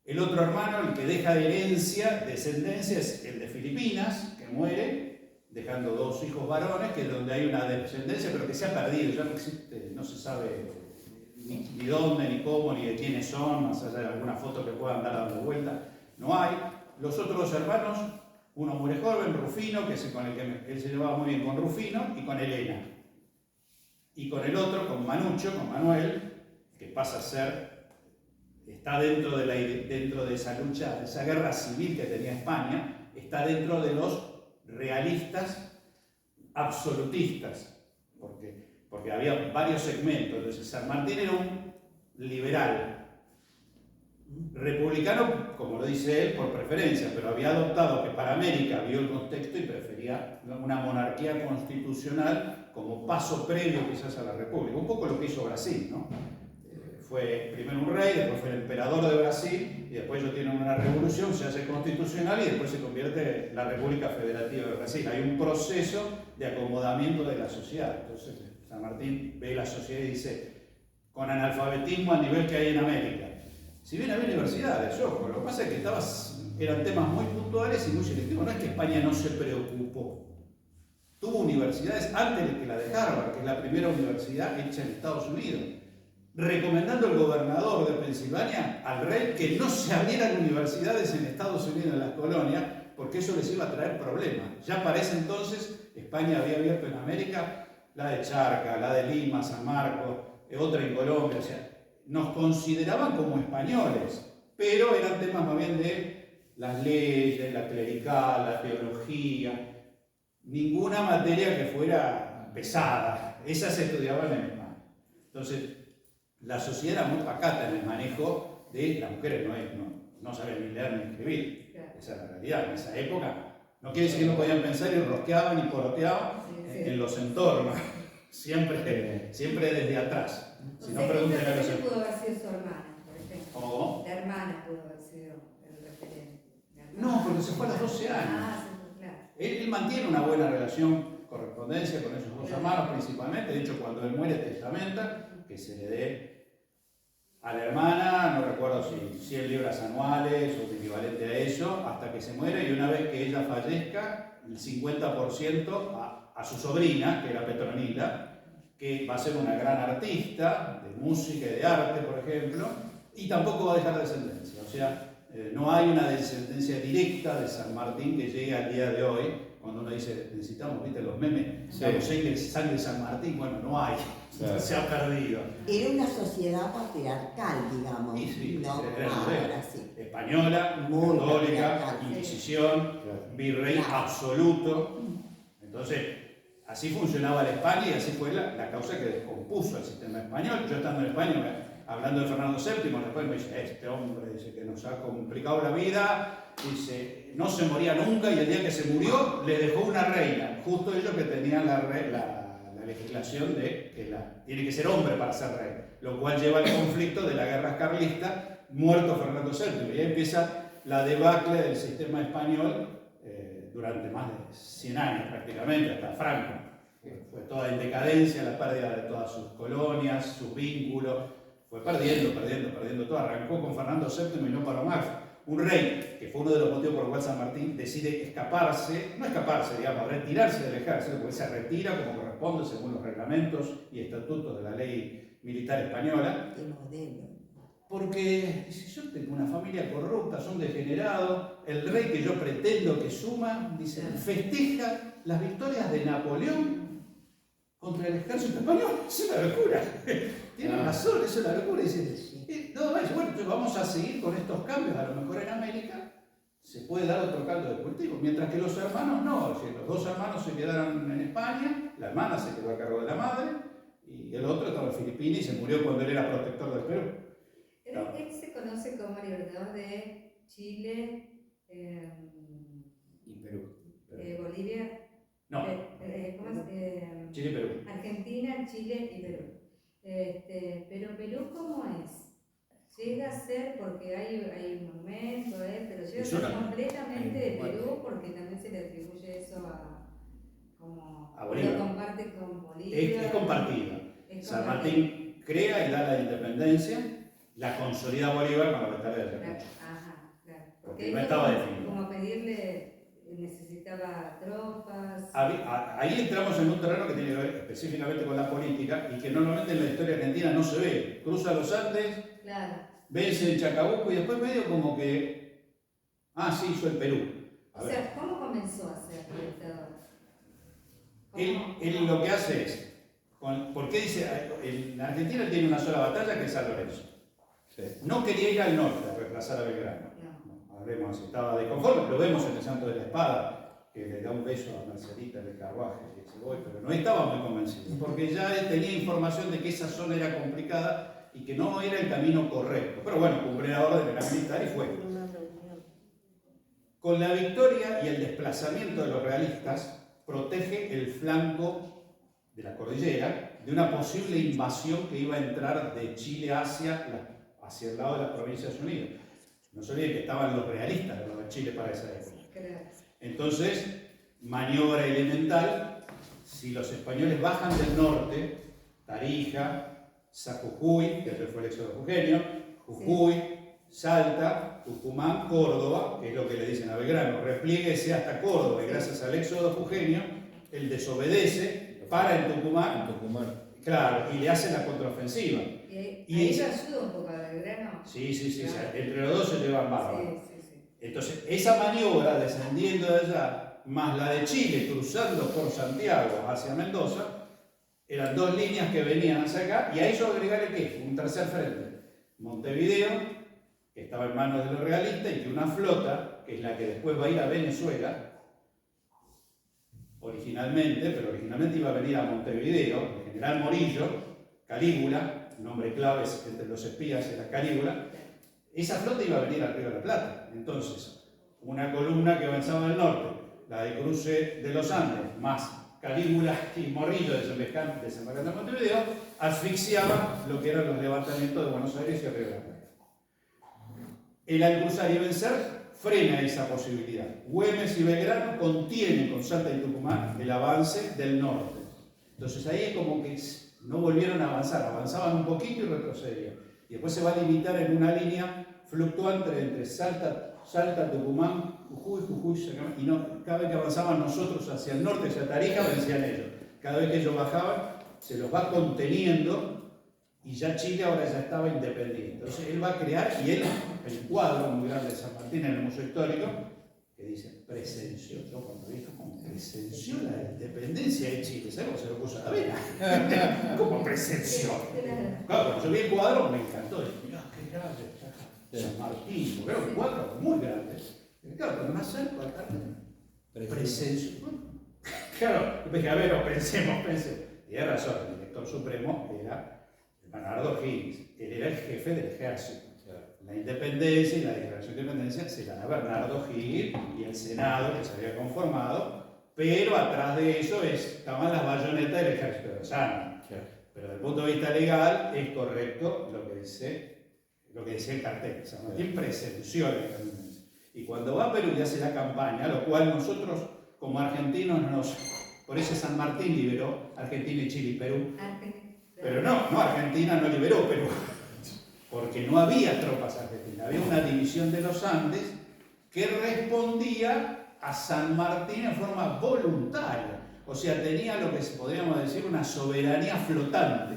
El otro hermano, el que deja de herencia, descendencia, es el de Filipinas, que muere, dejando 2 hijos varones, que es donde hay una descendencia, pero que se ha perdido, ya no existe, no se sabe ni dónde, ni cómo, ni de quiénes son, más allá de alguna foto que puedan dar dando vuelta, no hay. Los otros 2 hermanos, uno muere joven, Rufino, que es con el que él se llevaba muy bien con Rufino, y con Elena. Y con el otro, con Manucho, con Manuel, que pasa a ser, está dentro de esa lucha, de esa guerra civil que tenía España, está dentro de los realistas absolutistas, porque había varios segmentos. Entonces San Martín era un liberal, republicano, como lo dice él, por preferencia, pero había adoptado que para América vio el contexto y prefería una monarquía constitucional como paso previo quizás a la república, un poco lo que hizo Brasil, ¿no? Fue primero un rey, después fue el emperador de Brasil, y después ellos tienen una revolución, se hace constitucional y después se convierte en la República Federativa de Brasil. Hay un proceso de acomodamiento de la sociedad. Entonces San Martín ve la sociedad y dice, con analfabetismo al nivel que hay en América. Si bien había universidades, ojo, lo que pasa es que eran temas muy puntuales y muy selectivos. No es que España no se preocupó. Tuvo universidades antes que la de Harvard, que es la primera universidad hecha en Estados Unidos, recomendando el gobernador de Pensilvania al rey que no se abrieran universidades en Estados Unidos, en las colonias, porque eso les iba a traer problemas. Ya para ese entonces España había abierto en América la de Charcas, la de Lima, San Marcos, otra en Colombia. O sea, nos consideraban como españoles, pero eran temas más bien de las leyes, la clerical, la teología, ninguna materia que fuera pesada. Esas se estudiaban en España. Entonces, la sociedad era muy pacata en el manejo de las mujeres, no sabían ni leer ni escribir. Claro. Esa es la realidad. En esa época, no quiere decir que no podían pensar y rosqueaban y poroteaban en los entornos, siempre desde atrás. Si no, pregúntenle a los hermanos. Pudo haber sido su hermana, por ejemplo. ¿Cómo? La hermana pudo haber sido el referente. No, porque se fue a los 12 años. Claro. Él mantiene una buena relación, correspondencia con esos 2 hermanos principalmente. De hecho, cuando él muere, testamenta que se le dé a la hermana, no recuerdo si 100 libras anuales o equivalente a eso, hasta que se muere, y una vez que ella fallezca, el 50% a su sobrina, que era Petronila, que va a ser una gran artista de música y de arte, por ejemplo, y tampoco va a dejar descendencia. O sea, no hay una descendencia directa de San Martín que llegue al día de hoy. Cuando uno dice, necesitamos, viste, los memes, sangre de San Martín, bueno, no hay, se ha perdido. Era una sociedad patriarcal, digamos. Sí, ¿no? Era sí. Española, muy católica, Inquisición, virrey absoluto. Entonces, así funcionaba la España y así fue la causa que descompuso el sistema español. Yo estando en España, hablando de Fernando VII, después me dice, este hombre dice que nos ha complicado la vida, dice, no se moría nunca y el día que se murió le dejó una reina, justo ellos que tenían la legislación de que tiene que ser hombre para ser rey, lo cual lleva al conflicto de la guerra carlista, muerto Fernando VII, y ahí empieza la debacle del sistema español durante más de 100 años prácticamente, hasta Franco. que fue toda en decadencia, la pérdida de todas sus colonias, sus vínculos, fue perdiendo todo. Arrancó con Fernando VII y no paró más. Un rey, que fue uno de los motivos por los cuales San Martín decide retirarse del ejército, porque se retira como corresponde según los reglamentos y estatutos de la ley militar española. Qué modelo. Porque dice, yo tengo una familia corrupta, son degenerados, el rey que yo pretendo que suma, dice, festeja las victorias de Napoleón contra el ejército español. Es una locura. Tiene razón, es una locura. Dice, no, bueno, entonces vamos a seguir con estos cambios, a lo mejor en América se puede dar otro caldo de cultivo, mientras que los hermanos no, es decir, los dos hermanos se quedaron en España, la hermana se quedó a cargo de la madre, y el otro estaba en Filipinas y se murió cuando él era protector del Perú. Él se conoce como libertador de Chile Y Perú. Bolivia. No. ¿Cómo es? Chile y Perú. Argentina, Chile y Perú. Pero Perú, ¿cómo es? Llega a ser, porque hay un monumento, pero llega a ser completamente de Perú, porque también se le atribuye eso a Bolivia. Lo comparte con Bolivia. Es compartida. San Martín crea y da la independencia, la consolida Bolívar con la batalla de Ayacucho. Ajá, claro. Porque no estaba definido. Como pedirle, necesitaba tropas. Ahí entramos en un terreno que tiene que ver específicamente con la política y que normalmente en la historia argentina no se ve. Cruza los Andes, Claro. vence en Chacabuco y después medio como que, sí, hizo el Perú. O sea, ¿cómo comenzó a ser libertador? Él lo que hace es, ¿por qué dice? En Argentina tiene una sola batalla que es San Lorenzo. Sí. No quería ir al norte a reemplazar a Belgrano. No. Hablemos, estaba de conforme, lo vemos en el Santo de la Espada, que le da un beso a Marcelita del Carruaje, y dice, voy, pero no estaba muy convencido, porque ya él tenía información de que esa zona era complicada y que no era el camino correcto. Pero bueno, cumplió la orden, era militar y fue. Con la victoria y el desplazamiento de los realistas, protege el flanco de la cordillera de una posible invasión que iba a entrar de Chile hacia el lado de las Provincias Unidas. No se olviden que estaban los realistas de los de Chile para esa época. Entonces, maniobra elemental, si los españoles bajan del norte, Tarija, Jujuy, que fue el éxodo jujeño, Jujuy, Salta, Tucumán, Córdoba, que es lo que le dicen a Belgrano, replieguese hasta Córdoba, y gracias al éxodo jujeño, él desobedece, para en Tucumán, claro, y le hace la contraofensiva. Y ahí lo ayuda un poco a Belgrano. Sí, Claro. o sea, entre los dos se llevan bárbaro. Sí. Entonces, esa maniobra descendiendo de allá, más la de Chile cruzando por Santiago hacia Mendoza, eran dos líneas que venían hacia acá, y a eso agregarle ¿qué? Un tercer frente. Montevideo, que estaba en manos de los realistas, y que una flota, que es la que después va a ir a Venezuela, originalmente iba a venir a Montevideo, el general Morillo, Calígula, nombre clave entre los espías era Calígula, esa flota iba a venir al Río de la Plata. Entonces, una columna que avanzaba al norte, la de cruce de los Andes, más Calígula y Morillo desembarcando en Montevideo, asfixiaba lo que eran los levantamientos de Buenos Aires y el Río de la Plata. El al cruzar y vencer frena esa posibilidad. Güemes y Belgrano contienen con Salta y Tucumán el avance del norte. Entonces ahí es como que no volvieron a avanzar, avanzaban un poquito y retrocedían. Y después se va a limitar en una línea fluctuante entre Salta, Tucumán, Jujuy, y no, cada vez que avanzaban nosotros hacia el norte, hacia Tarija, vencían ellos. Cada vez que ellos bajaban, se los va conteniendo y ya Chile ahora ya estaba independiente. Entonces él va a crear, y él, el cuadro muy grande de San Martín en el Museo Histórico, que dice, presenció, yo cuando vi esto, como presenció la independencia de Chile, ¿sabes cómo se lo puso a la vena? ¿Cómo presenció? Claro, cuando yo vi el cuadro me encantó, dije, mira, qué grande, San Martín, porque era un cuadro muy grande. Claro, pero más cerca, presenció. Claro, yo dije, a ver, pensemos. Y hay razón, el director supremo era Bernardo Higgins, él era el jefe del ejército. La independencia y la declaración de independencia se la da Bernardo Higgins y el Senado que se había conformado, pero atrás de eso estaban las bayonetas del ejército de los Andes. Pero desde el punto de vista legal es correcto lo que dice el cartel. San Martín presenció la independencia. Y cuando va a Perú y hace la campaña, lo cual nosotros como argentinos nos Por eso San Martín liberó Argentina y Chile y Perú. Argentina. Pero no, Argentina no liberó Perú, porque no había tropas argentinas, había una división de los Andes que respondía a San Martín en forma voluntaria, o sea, tenía lo que podríamos decir una soberanía flotante.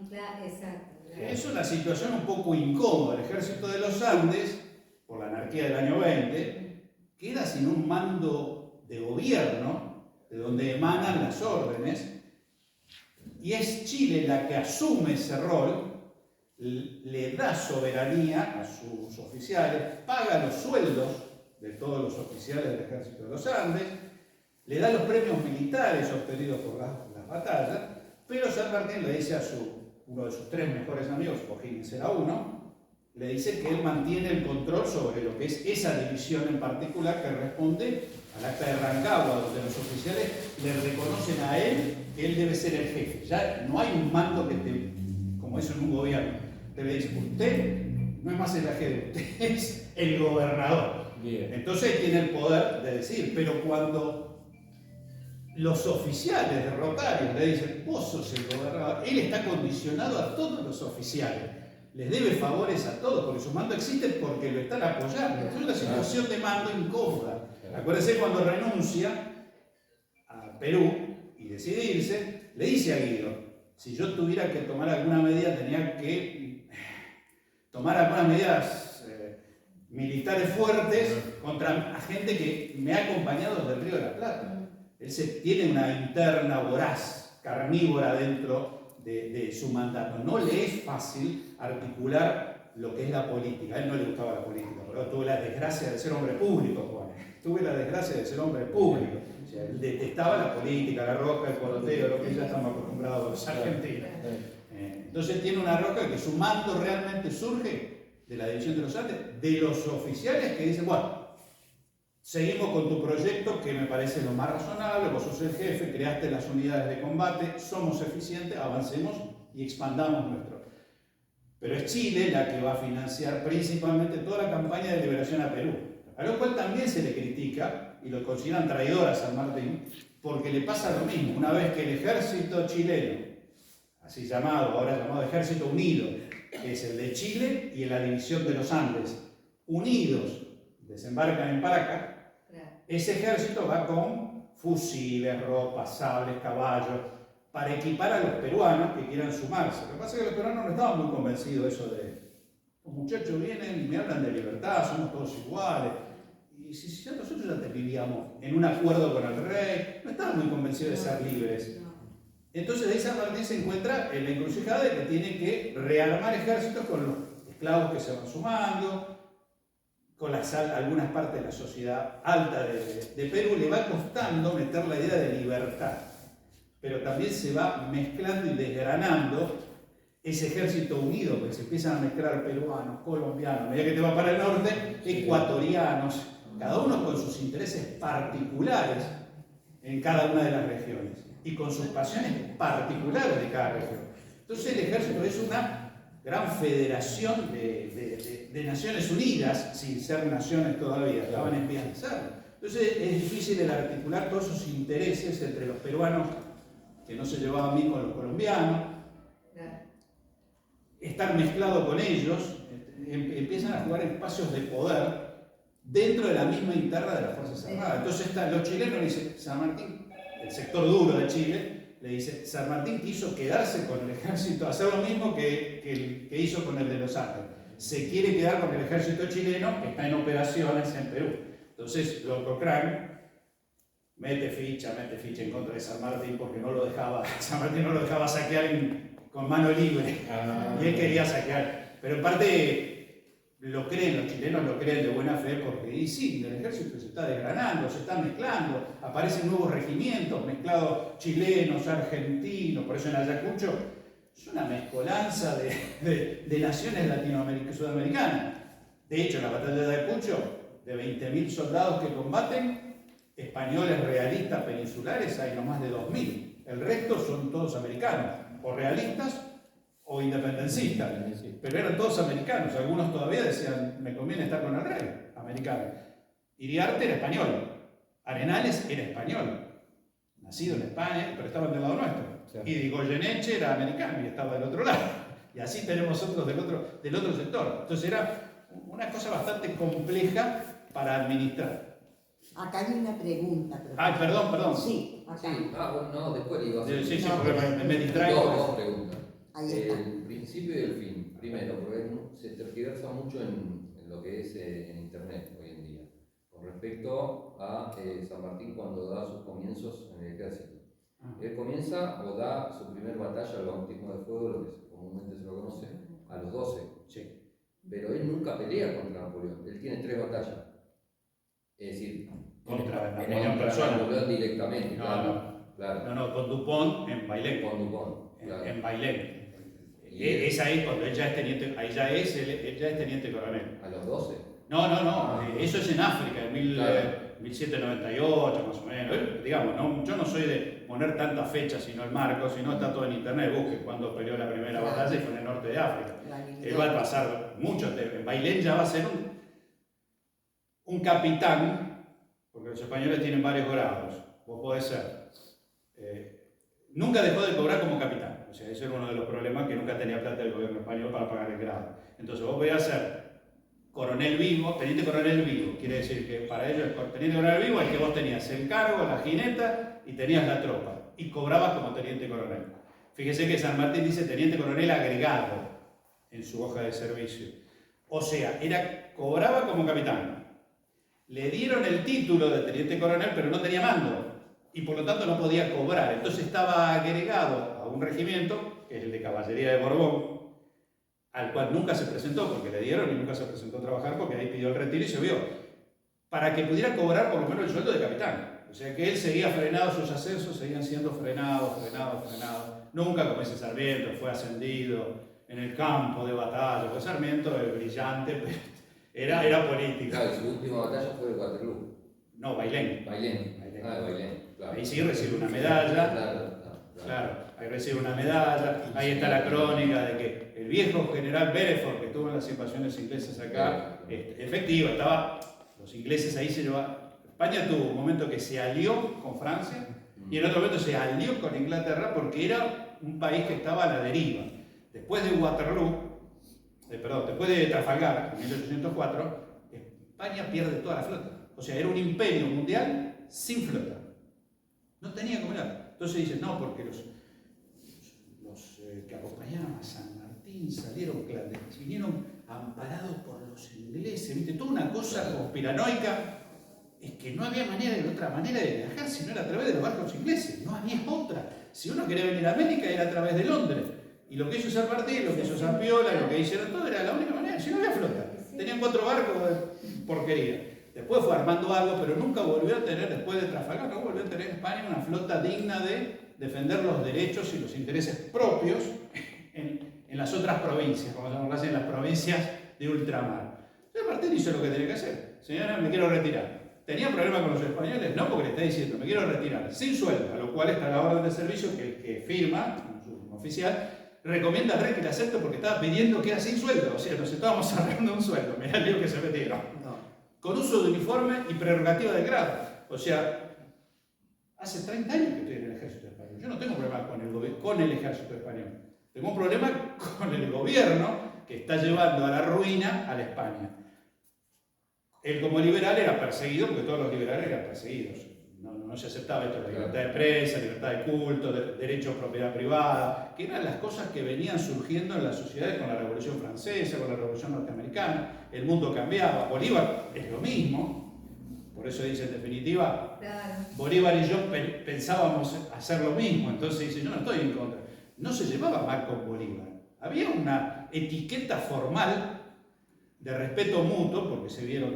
Claro, exacto. Es una situación un poco incómoda. El ejército de los Andes, por la anarquía del año 20, queda sin un mando de gobierno, de donde emanan las órdenes, y es Chile la que asume ese rol, le da soberanía a sus oficiales, paga los sueldos de todos los oficiales del ejército de los Andes, le da los premios militares obtenidos por las batallas, pero San Martín le dice a uno de sus 3 mejores amigos, O'Higgins era uno, le dice que él mantiene el control sobre lo que es esa división en particular que responde al acta de Rancagua, donde los oficiales le reconocen a él que él debe ser el jefe. Ya no hay un mando como eso en un gobierno, te le dice, usted no es más el jefe, usted es el gobernador. Bien. Entonces él tiene el poder de decir, pero cuando los oficiales de Rotario le dicen, vos sos el gobernador, él está condicionado a todos los oficiales, les debe favores a todos, porque su mando existe porque lo están apoyando. Es una situación de mando incómoda. Acuérdense cuando renuncia a Perú y decide irse, le dice a Guido, si yo tuviera que tomar alguna medida, tenía que tomar algunas medidas militares fuertes contra gente que me ha acompañado desde el Río de la Plata. Él tiene una interna voraz, carnívora dentro de su mandato. No le es fácil articular lo que es la política. A él no le gustaba la política, pero tuve la desgracia de ser hombre público, Juan. Tuve la desgracia de ser hombre público. O sea, él detestaba la política, la rosca, el poroteo, lo que ya estamos acostumbrados los argentinos. Entonces tiene una rosca que su mando realmente surge de la división de los Andes, de los oficiales que dicen, bueno, seguimos con tu proyecto que me parece lo más razonable, vos sos el jefe, creaste las unidades de combate, somos eficientes, avancemos y expandamos nuestro. Pero es Chile la que va a financiar principalmente toda la campaña de liberación a Perú, a lo cual también se le critica y lo consideran traidor a San Martín, porque le pasa lo mismo. Una vez que el ejército chileno, así llamado, ahora llamado Ejército Unido, que es el de Chile y en la división de los Andes, unidos, desembarcan en Paracas, ese ejército va con fusiles, ropas, sables, caballos, para equipar a los peruanos que quieran sumarse. Lo que pasa es que los peruanos no estaban muy convencidos de eso de, los muchachos vienen y me hablan de libertad, somos todos iguales. Y si nosotros ya vivíamos en un acuerdo con el rey, no estaban muy convencidos de ser libres. Entonces de ahí San Martín se encuentra en la encrucijada de que tiene que rearmar ejércitos con los esclavos que se van sumando, con algunas partes de la sociedad alta de Perú. Le va costando meter la idea de libertad, pero también se va mezclando y desgranando ese ejército unido, porque se empiezan a mezclar peruanos, colombianos, a medida que te va para el norte, ecuatorianos, cada uno con sus intereses particulares en cada una de las regiones y con sus pasiones particulares de cada región. Entonces el ejército es una gran federación de Naciones Unidas, sin ser naciones todavía, estaban espianizando. Entonces es difícil el articular todos esos intereses entre los peruanos que no se llevaban bien con los colombianos, estar mezclado con ellos, empiezan a jugar espacios de poder dentro de la misma interna de las Fuerzas Armadas. Entonces los chilenos dicen, San Martín, el sector duro de Chile, le dice, San Martín quiso quedarse con el ejército, hacer lo mismo que hizo con el de los Andes. Se quiere quedar con el ejército chileno que está en operaciones en Perú. Entonces, Cochrane mete ficha en contra de San Martín porque San Martín no lo dejaba saquear con mano libre. Y él quería saquear. Pero en parte lo creen, los chilenos lo creen de buena fe porque, y sí, el ejército se está desgranando, se está mezclando, aparecen nuevos regimientos mezclados chilenos, argentinos, por eso en Ayacucho es una mezcolanza de naciones latinoamericanas, sudamericanas. De hecho, en la batalla de Ayacucho, de 20.000 soldados que combaten, españoles realistas peninsulares hay no más de 2.000. El resto son todos americanos, o realistas o independencistas, pero eran todos americanos. Algunos todavía decían, me conviene estar con el rey, americano. Iriarte era español, Arenales era español. nacido en España, pero estaban del lado nuestro. Sí. Y Di Goyeneche era americano y estaba del otro lado. Y así tenemos otros del otro sector. Entonces era una cosa bastante compleja para administrar. Acá hay una pregunta. Ay, perdón. Sí, acá. Sí, bueno, no, después le iba a hacer. Sí, No, porque me distraigo. Dos preguntas. Ahí está. El principio y el fin. Primero, porque se tergiversa mucho en lo que es en Internet hoy en día, con respecto a San Martín cuando da sus comienzos en el ejército. Él comienza o da su primer batalla al bautismo de fuego, lo que comúnmente se lo conoce, a los 12. Sí. Pero él nunca pelea contra Napoleón. Él tiene 3 batallas. Es decir, Contra contra Napoleón persona. Napoleón directamente. Claro. No, con Dupont en Bailén. Con Dupont. Claro. En Bailén. Es ahí cuando él ya es teniente, él ya es teniente coronel. A los 12. No, eso es en África, en 1798 más o menos. Digamos, yo no soy de poner tantas fechas, sino el marco, sino está todo en internet, busque cuando peleó la primera batalla y fue en el norte de África. Él va a pasar mucho tiempo. En Bailén ya va a ser un capitán, porque los españoles tienen varios grados, vos podés ser. Nunca dejó de cobrar como capitán, o sea, ese era uno de los problemas, que nunca tenía plata el gobierno español para pagar el grado. Entonces vos podías ser coronel vivo, teniente coronel vivo, quiere decir que para ellos el teniente coronel vivo es que vos tenías el cargo, la jineta y tenías la tropa, y cobrabas como teniente coronel. Fíjese que San Martín dice teniente coronel agregado en su hoja de servicio, o sea, cobraba como capitán. Le dieron el título de teniente coronel, pero no tenía mando, y por lo tanto no podía cobrar. Entonces estaba agregado a un regimiento, que es el de Caballería de Borbón, al cual nunca se presentó, porque le dieron y nunca se presentó a trabajar, porque ahí pidió el retiro y se vio, para que pudiera cobrar por lo menos el sueldo de capitán. O sea que él seguía frenado, sus ascensos seguían siendo frenados. Nunca, como ese Sarmiento, fue ascendido en el campo de batalla. Pues Sarmiento es brillante, pero era político. Claro, su última batalla fue de Waterloo. No, Bailén. Bailén. Claro. Ahí sí recibe una medalla. Claro, ahí recibe una medalla. Ahí está la crónica de que el viejo general Bereford, que estuvo en las invasiones inglesas acá, efectivo, los ingleses ahí se llevaban. España tuvo un momento que se alió con Francia y en otro momento se alió con Inglaterra porque era un país que estaba a la deriva. Después de después de Trafalgar, en 1804, España pierde toda la flota. O sea, era un imperio mundial sin flota. No tenía como nada. Entonces dicen, no, porque los que acompañaron a San Martín salieron clandestinos, vinieron amparados por los ingleses, ¿viste? Toda una cosa conspiranoica. Es que no había otra manera de viajar si no era a través de los barcos ingleses, no había otra. Si uno quería venir a América era a través de Londres. Y lo que hizo San Martín, lo que hizo San Piola, lo que hicieron todo era la única manera, si no había flota. Tenían 4 barcos de porquería. Después fue armando algo, pero nunca volvió a tener, después de Trafalgar, no volvió a tener España una flota digna de defender los derechos y los intereses propios en las otras provincias, como se llaman en las provincias de ultramar. San Martín hizo lo que tenía que hacer. Señora, me quiero retirar. ¿Tenía problema con los españoles? No, porque le está diciendo, me quiero retirar, sin sueldo, a lo cual está la orden de servicio que el que firma, un oficial, recomienda al rey que le acepte porque estaba pidiendo que era sin sueldo, o sea, nos estábamos ahorrando un sueldo, mirá el lío que se metieron. Con uso de uniforme y prerrogativa de grado. O sea, hace 30 años que estoy en el ejército español. Yo no tengo problema con el ejército español. Tengo un problema con el gobierno que está llevando a la ruina a la España. Él como liberal era perseguido, porque todos los liberales eran perseguidos. No se aceptaba esto, la libertad de prensa, libertad de culto, derecho a propiedad privada, que eran las cosas que venían surgiendo en las sociedades con la Revolución Francesa, con la Revolución Norteamericana. El mundo cambiaba. Bolívar es lo mismo. Por eso dice, en definitiva, Bolívar y yo pensábamos hacer lo mismo. Entonces dice, yo no estoy en contra. No se llevaba mal con Bolívar. Había una etiqueta formal de respeto mutuo, porque se vieron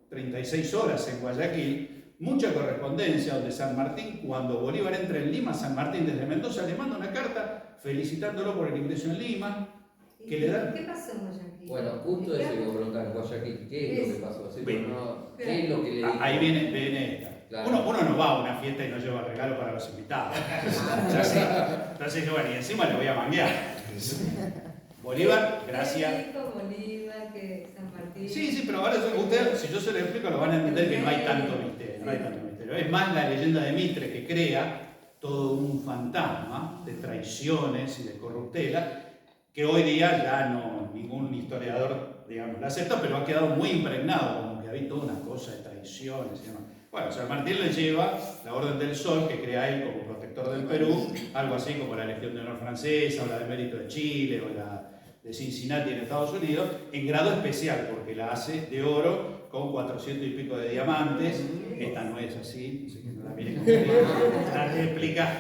36 horas en Guayaquil, mucha correspondencia, donde San Martín, cuando Bolívar entra en Lima, San Martín desde Mendoza le manda una carta felicitándolo por el ingreso en Lima. Que le dan... ¿Qué pasó en Guayaquil? Bueno, justo eso iba a preguntar en Guayaquil, ¿qué es lo que pasó? ¿Sí? ¿Qué es lo que le dijo? Ahí viene esta. Claro. Uno no va a una fiesta y no lleva regalo para los invitados. Entonces dije, bueno, y encima le voy a manguear. Bolívar, gracias. ¿Qué dijo Bolívar que San Martín? Sí, pero ahora si yo se lo explico lo van a entender que no hay tanto misterio. No hay tanto misterio. Es más la leyenda de Mitre, que crea todo un fantasma de traiciones y de corruptela, que hoy día ya no ningún historiador, digamos, la acepta, pero ha quedado muy impregnado, como que había toda una cosa de traiciones y demás. Bueno, San Martín le lleva la Orden del Sol, que crea él como protector del Perú, algo así como la Legión de Honor francesa, o la de Mérito de Chile, o la de Cincinnati en Estados Unidos, en grado especial, porque la hace de oro con 400 y pico de diamantes. Esta no es así, así que no la miren como una réplica.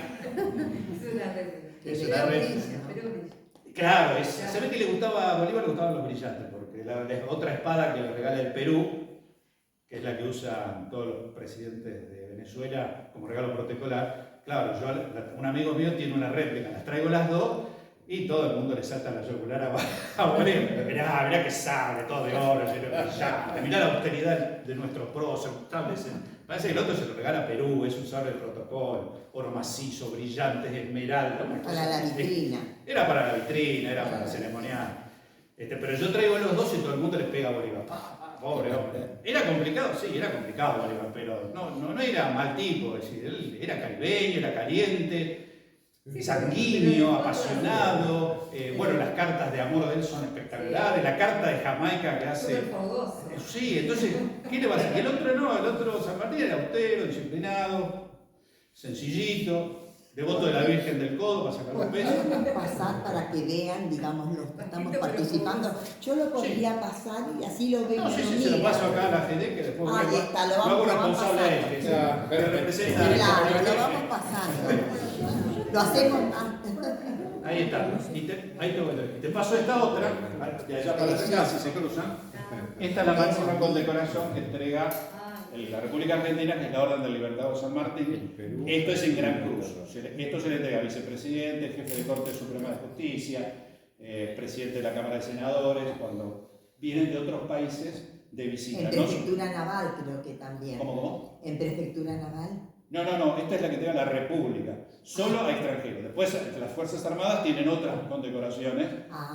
Es una réplica. Es una Pero réplica. brilla, pero brilla. Claro, se ve que le gustaba, a Bolívar le gustaban los brillantes, porque la otra espada que le regala el Perú, que es la que usan todos los presidentes de Venezuela como regalo protocolar, claro, un amigo mío tiene una réplica, las traigo las dos, y todo el mundo le salta la yugular a Bolívar. Mirá que sale, todo de oro, lleno de brillantes. Mirá la austeridad de nuestros próceres. Parece que el otro se lo regala a Perú, es un sable de protocolo, oro macizo, brillantes, esmeralda. Para la vitrina. Era para la vitrina, era para el ceremonial. Pero yo traigo los dos y todo el mundo les pega a Bolívar. Pobre hombre. Era complicado, sí, era complicado Bolívar, pero no era mal tipo. Es decir, él era caribeño, era caliente. Sanguíneo, apasionado, bueno, las cartas de amor de él son espectaculares, la carta de Jamaica que hace... Súper fogoso. Sí, entonces, ¿qué le va a hacer? El otro no, el otro San Martín era austero, disciplinado, sencillito, devoto de la Virgen del Codo para sacar un beso. Podemos pasar para que vean, digamos, los que estamos participando. Yo lo podría pasar y así lo ven. No, sí, se lo paso acá a la GD que después Ahí está, lo hago vamos responsable a él, pasando. que se representa. Claro, lo vamos pasando. Lo hacemos antes. Ahí está. Te paso esta otra, de allá para acá, si se cruzan. Esta es la máxima condecoración que entrega la República Argentina, que es la Orden del Libertador San Martín. Esto es en Gran Cruz. Esto se le entrega a vicepresidente, jefe de Corte Suprema de Justicia, presidente de la Cámara de Senadores, cuando vienen de otros países de visita. En prefectura naval creo que también. ¿Cómo? En prefectura naval. No, esta es la que te da la República, solo a extranjeros. Después las Fuerzas Armadas tienen otras condecoraciones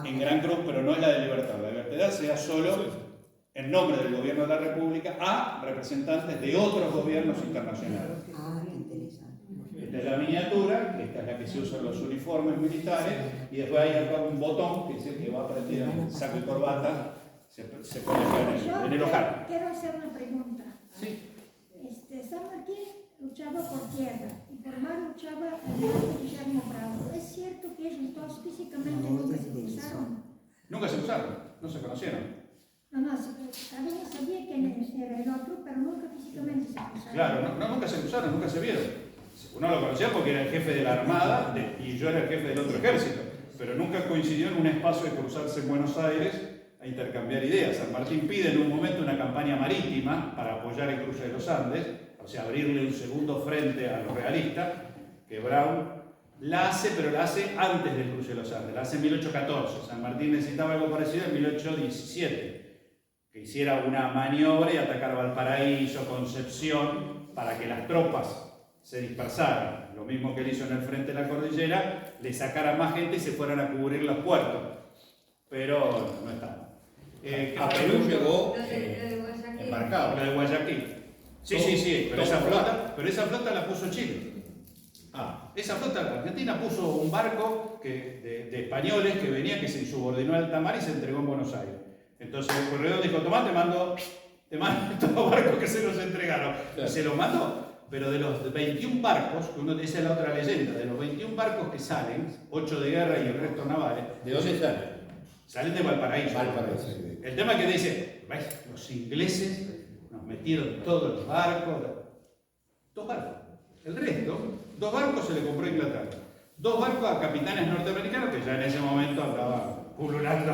en Gran Cruz, pero no es la de Libertad. La de Libertad se da solo en nombre del gobierno de la República a representantes de otros gobiernos internacionales. Qué interesante. Esta es la miniatura, esta es la que se usa en los uniformes militares, y después hay acá un botón que es el que va prendido en el saco y corbata, se pone acá en el ojal. Quiero hacer una pregunta. Sí. San Martín luchaba por tierra y por mar luchaba el de Guillermo Bravo. ¿Es cierto que ellos dos físicamente nunca se cruzaron? Nunca se usaron, no se conocieron. No, cada uno sabía quién era el otro, pero nunca físicamente se cruzaron. Claro, nunca se cruzaron, nunca se vieron. Uno lo conocía porque era el jefe de la Armada y yo era el jefe del otro ejército, pero nunca coincidió en un espacio de cruzarse en Buenos Aires a intercambiar ideas. San Martín pide en un momento una campaña marítima para apoyar el cruce de los Andes, o sea, abrirle un segundo frente a los realistas, que Brown la hace, pero la hace antes del cruce de los Andes, la hace en 1814. San Martín necesitaba algo parecido en 1817, que hiciera una maniobra y atacar Valparaíso, Concepción, para que las tropas se dispersaran. Lo mismo que él hizo en el frente de la cordillera, le sacaran más gente y se fueran a cubrir los puertos. Pero no estaba. A Perú llegó embarcado, la de Guayaquil. Sí, pero esa flota la puso Chile. Esa flota, la Argentina puso un barco de españoles que venía, que se insubordinó al alta mar y se entregó en Buenos Aires. Entonces el corredor dijo, tomá, te mando estos barcos que se los entregaron. Y se los mandó. Pero de los 21 barcos, esa es la otra leyenda, de los 21 barcos que salen, 8 de guerra y el resto navales. ¿De dónde salen? Salen de Valparaíso. El tema es que dice, ¿ves? Los ingleses nos metieron todos los barcos. 2 barcos. El resto, 2 barcos se le compró a Inglaterra. 2 barcos a capitanes norteamericanos que ya en ese momento andaban pululando.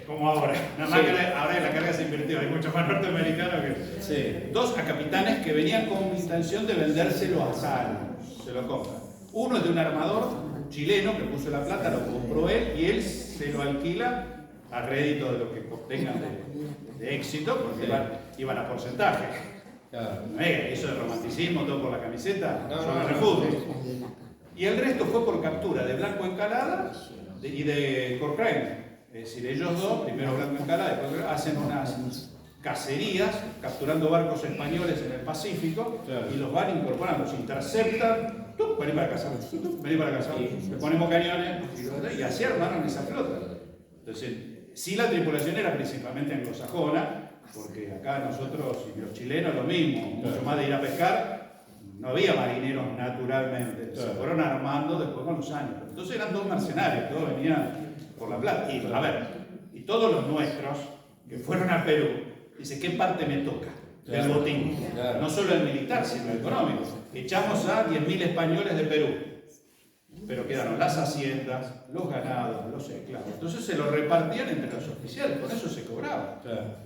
Como ahora. Nada más que ahora la carga se invirtió, hay muchos más norteamericanos que... 2 a capitanes que venían con intención de vendérselo a Sala. Se lo compran. Uno es de un armador chileno que puso la plata, lo compró él y él se lo alquila a rédito de lo que obtengan de éxito, porque iban a porcentaje. Eso de romanticismo, todo por la camiseta, son el fútbol. Y el resto fue por captura de Blanco Encalada y de Cochrane. Es decir, ellos dos, primero Blanco Encalada, después hacen unas cacerías, capturando barcos españoles en el Pacífico, Claro. y los van incorporando, se interceptan, ¡tup! Vení para casa, vení para casa, le ponemos cañones, y así armaron esa flota. Entonces, sí, la tripulación era principalmente anglosajona, porque acá nosotros y los chilenos lo mismo, mucho más de ir a pescar, no había marineros naturalmente, se fueron armando después con los años. Entonces eran todos mercenarios, todos venían por la plata. Y a ver, y todos los nuestros que fueron a Perú, dice, ¿qué parte me toca del botín? Claro. No solo el militar, sino el económico. Echamos a 10.000 españoles de Perú, pero quedaron las haciendas, los ganados, los esclavos. Entonces se lo repartían entre los oficiales, con eso se cobraba.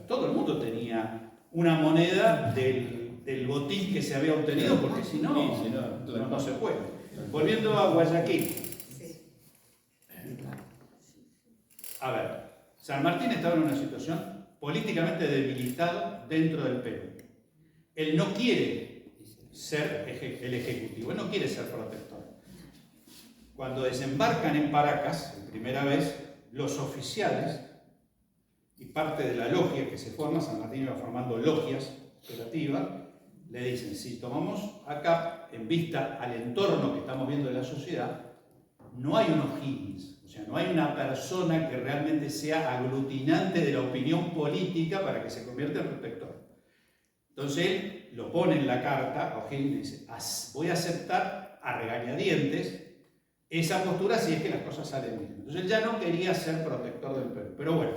Todo el mundo tenía una moneda del botín que se había obtenido, porque si no, Sí, si no, no se puede. Volviendo a Guayaquil. Sí. A ver, San Martín estaba en una situación políticamente debilitado dentro del Perú. Él no quiere ser el ejecutivo, él no quiere ser protector. Cuando desembarcan en Paracas, por primera vez, los oficiales y parte de la logia que se forma, San Martín iba formando logias operativas, le dicen, si tomamos acá, en vista al entorno que estamos viendo de la sociedad, no hay un O'Higgins, o sea, no hay una persona que realmente sea aglutinante de la opinión política para que se convierta en protector. Entonces él lo pone en la carta, O'Higgins dice, voy a aceptar a regañadientes esa postura si es que las cosas salen bien. Entonces él ya no quería ser protector del Perú, pero bueno,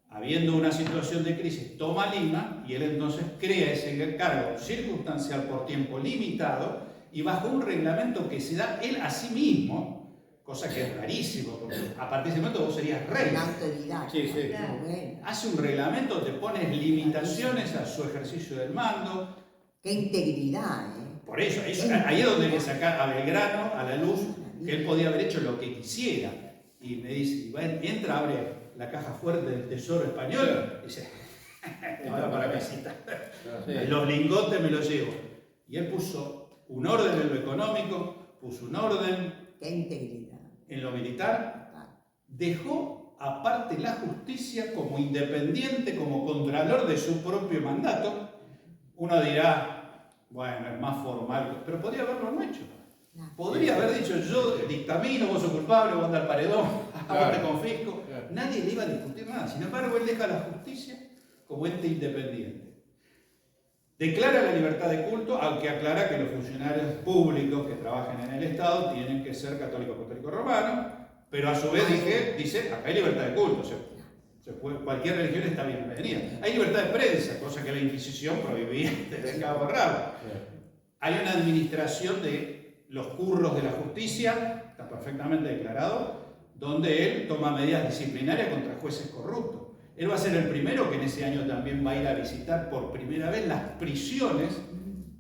habiendo una situación de crisis, toma Lima y él entonces crea ese cargo circunstancial por tiempo limitado y bajo un reglamento que se da él a sí mismo, cosa que es rarísimo, porque a partir de ese momento vos serías rey. La autoridad. Sí, sí. Claro. Bueno, Hace un reglamento, te pones limitaciones a su ejercicio del mando. qué integridad, ¿eh? Por eso, ahí es donde hay que sacar a Belgrano a la luz, que él podía haber hecho lo que quisiera. Y me dice, entra, abre la caja fuerte del Tesoro Español, y dice, ahora para casita. Claro. Sí. Los lingotes me los llevo. Y él puso un orden en lo económico, puso un orden Qué integridad. en lo militar, dejó aparte la justicia como independiente, como contralor de su propio mandato. Uno dirá, bueno, es más formal, pero podría haberlo no hecho. Podría haber dicho, yo dictamino, vos sos culpable, vos andás al paredón, ahora te confisco. Claro. Nadie le iba a discutir nada. Sin embargo, él deja la justicia como ente independiente. Declara la libertad de culto, aunque aclara que los funcionarios públicos que trabajan en el Estado tienen que ser católicos, apostólicos, romanos, pero a su vez dice, acá hay libertad de culto, cualquier religión está bienvenida. Hay libertad de prensa, cosa que la Inquisición prohibía desde Cabo Rabo. Hay una administración de los curros de la justicia, está perfectamente declarado, donde él toma medidas disciplinarias contra jueces corruptos. Él va a ser el primero que en ese año también va a ir a visitar por primera vez las prisiones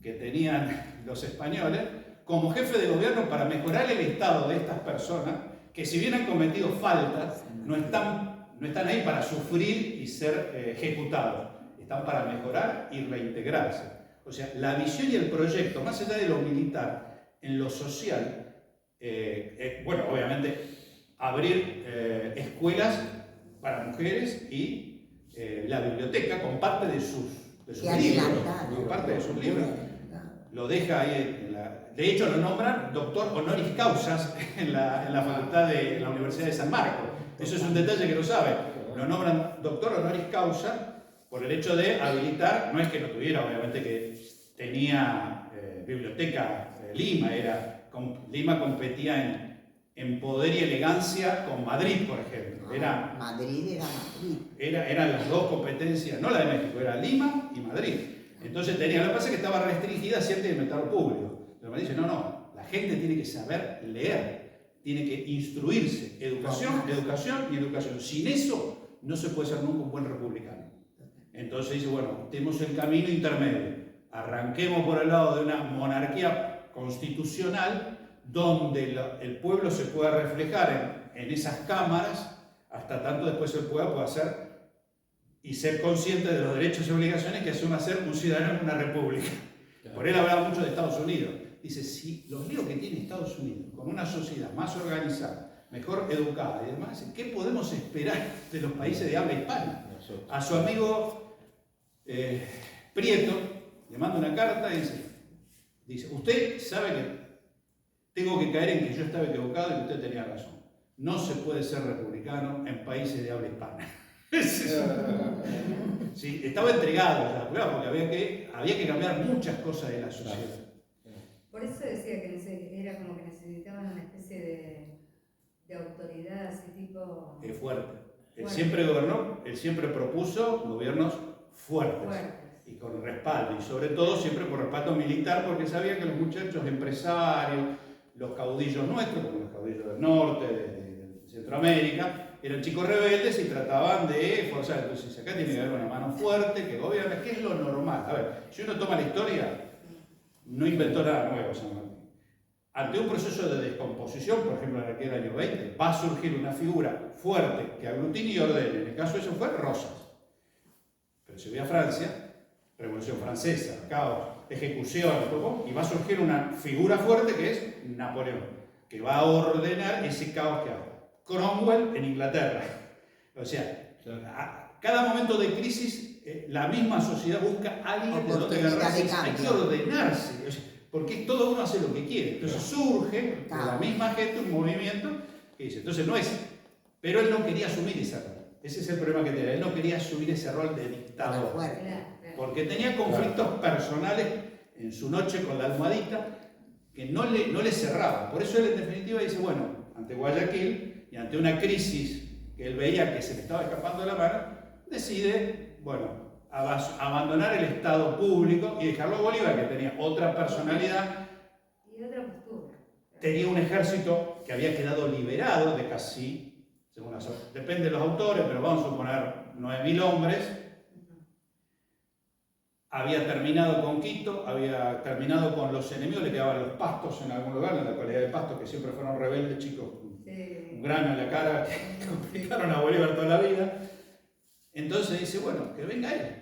que tenían los españoles como jefe de gobierno para mejorar el estado de estas personas que, si bien han cometido faltas, no están ahí para sufrir y ser ejecutados, están para mejorar y reintegrarse. O sea, la visión y el proyecto, más allá de lo militar, en lo social, bueno, obviamente abrir escuelas para mujeres y la biblioteca con parte de sus libros. Con parte de sus libros. Lo deja ahí. De hecho, lo nombran doctor honoris causas en la facultad de la Universidad de San Marcos. Eso es un detalle que no saben. Lo nombran doctor honoris causa por el hecho de habilitar, no es que no tuviera, obviamente que tenía biblioteca Lima, Lima competía en poder y elegancia con Madrid, por ejemplo. Madrid era Madrid. Eran las dos competencias, no la de México, era Lima y Madrid. Entonces lo que pasa es que estaba restringida a cierto inventario público. Pero me dice, no, la gente tiene que saber leer, tiene que instruirse, educación, educación y educación. Sin eso no se puede ser nunca un buen republicano. Entonces dice, bueno, tenemos el camino intermedio. Arranquemos por el lado de una monarquía constitucional donde el pueblo se pueda reflejar en esas cámaras hasta tanto después el pueblo pueda hacer y ser consciente de los derechos y obligaciones que asuma ser un ciudadano en una república. Por él hablaba mucho de Estados Unidos. Dice, si los líos que tiene Estados Unidos, con una sociedad más organizada, mejor educada y demás, ¿qué podemos esperar de los países de habla hispana? A su amigo Prieto le manda una carta y dice, usted sabe que tengo que caer en que yo estaba equivocado y que usted tenía razón. No se puede ser republicano en países de habla hispana. Sí, estaba entregado ya, claro, porque había que cambiar muchas cosas de la sociedad. Por eso decía que era como que necesitaban una especie de autoridad así tipo... Es fuerte. Él Fuerte. siempre gobernó, él siempre propuso gobiernos fuertes. Fuertes. Y con respaldo, y sobre todo siempre por respaldo militar, porque sabía que los muchachos empresarios, los caudillos nuestros, como los caudillos del norte, de Centroamérica, eran chicos rebeldes y trataban de forzar. Entonces acá tiene que haber una mano fuerte que gobierne, que es lo normal. A ver, si uno toma la historia, no inventó nada nuevo San Martín. Ante un proceso de descomposición, por ejemplo en aquel año 20, va a surgir una figura fuerte que aglutine y ordene. En el caso de eso fue Rosas. Pero se ve a Francia, Revolución Francesa, caos, ejecución, y va a surgir una figura fuerte que es Napoleón, que va a ordenar ese caos que hay. Cromwell en Inglaterra. O sea, a cada momento de crisis, la misma sociedad busca a alguien de donde agarrarse. Hay que ordenarse, o sea, porque todo uno hace lo que quiere. Entonces surge de la misma gente un movimiento que dice, entonces no es, pero él no quería asumir ese rol. Ese es el problema que tenía, él no quería asumir ese rol de dictador. Porque tenía conflictos personales en su noche con la almohadita que no le cerraba. Por eso él en definitiva dice, bueno, ante Guayaquil y ante una crisis que él veía que se le estaba escapando de la mano, decide, bueno, abandonar el Estado público y dejarlo a Bolívar, que tenía otra personalidad. Y otra postura. Tenía un ejército que había quedado liberado de casi, según depende de los autores, pero vamos a suponer 9.000 hombres. Había terminado con Quito, había terminado con los enemigos, le quedaban los Pastos en algún lugar, en la localidad de Pastos, que siempre fueron rebeldes, chicos, un grano en la cara, que complicaron a Bolívar toda la vida. Entonces dice, bueno, que venga él.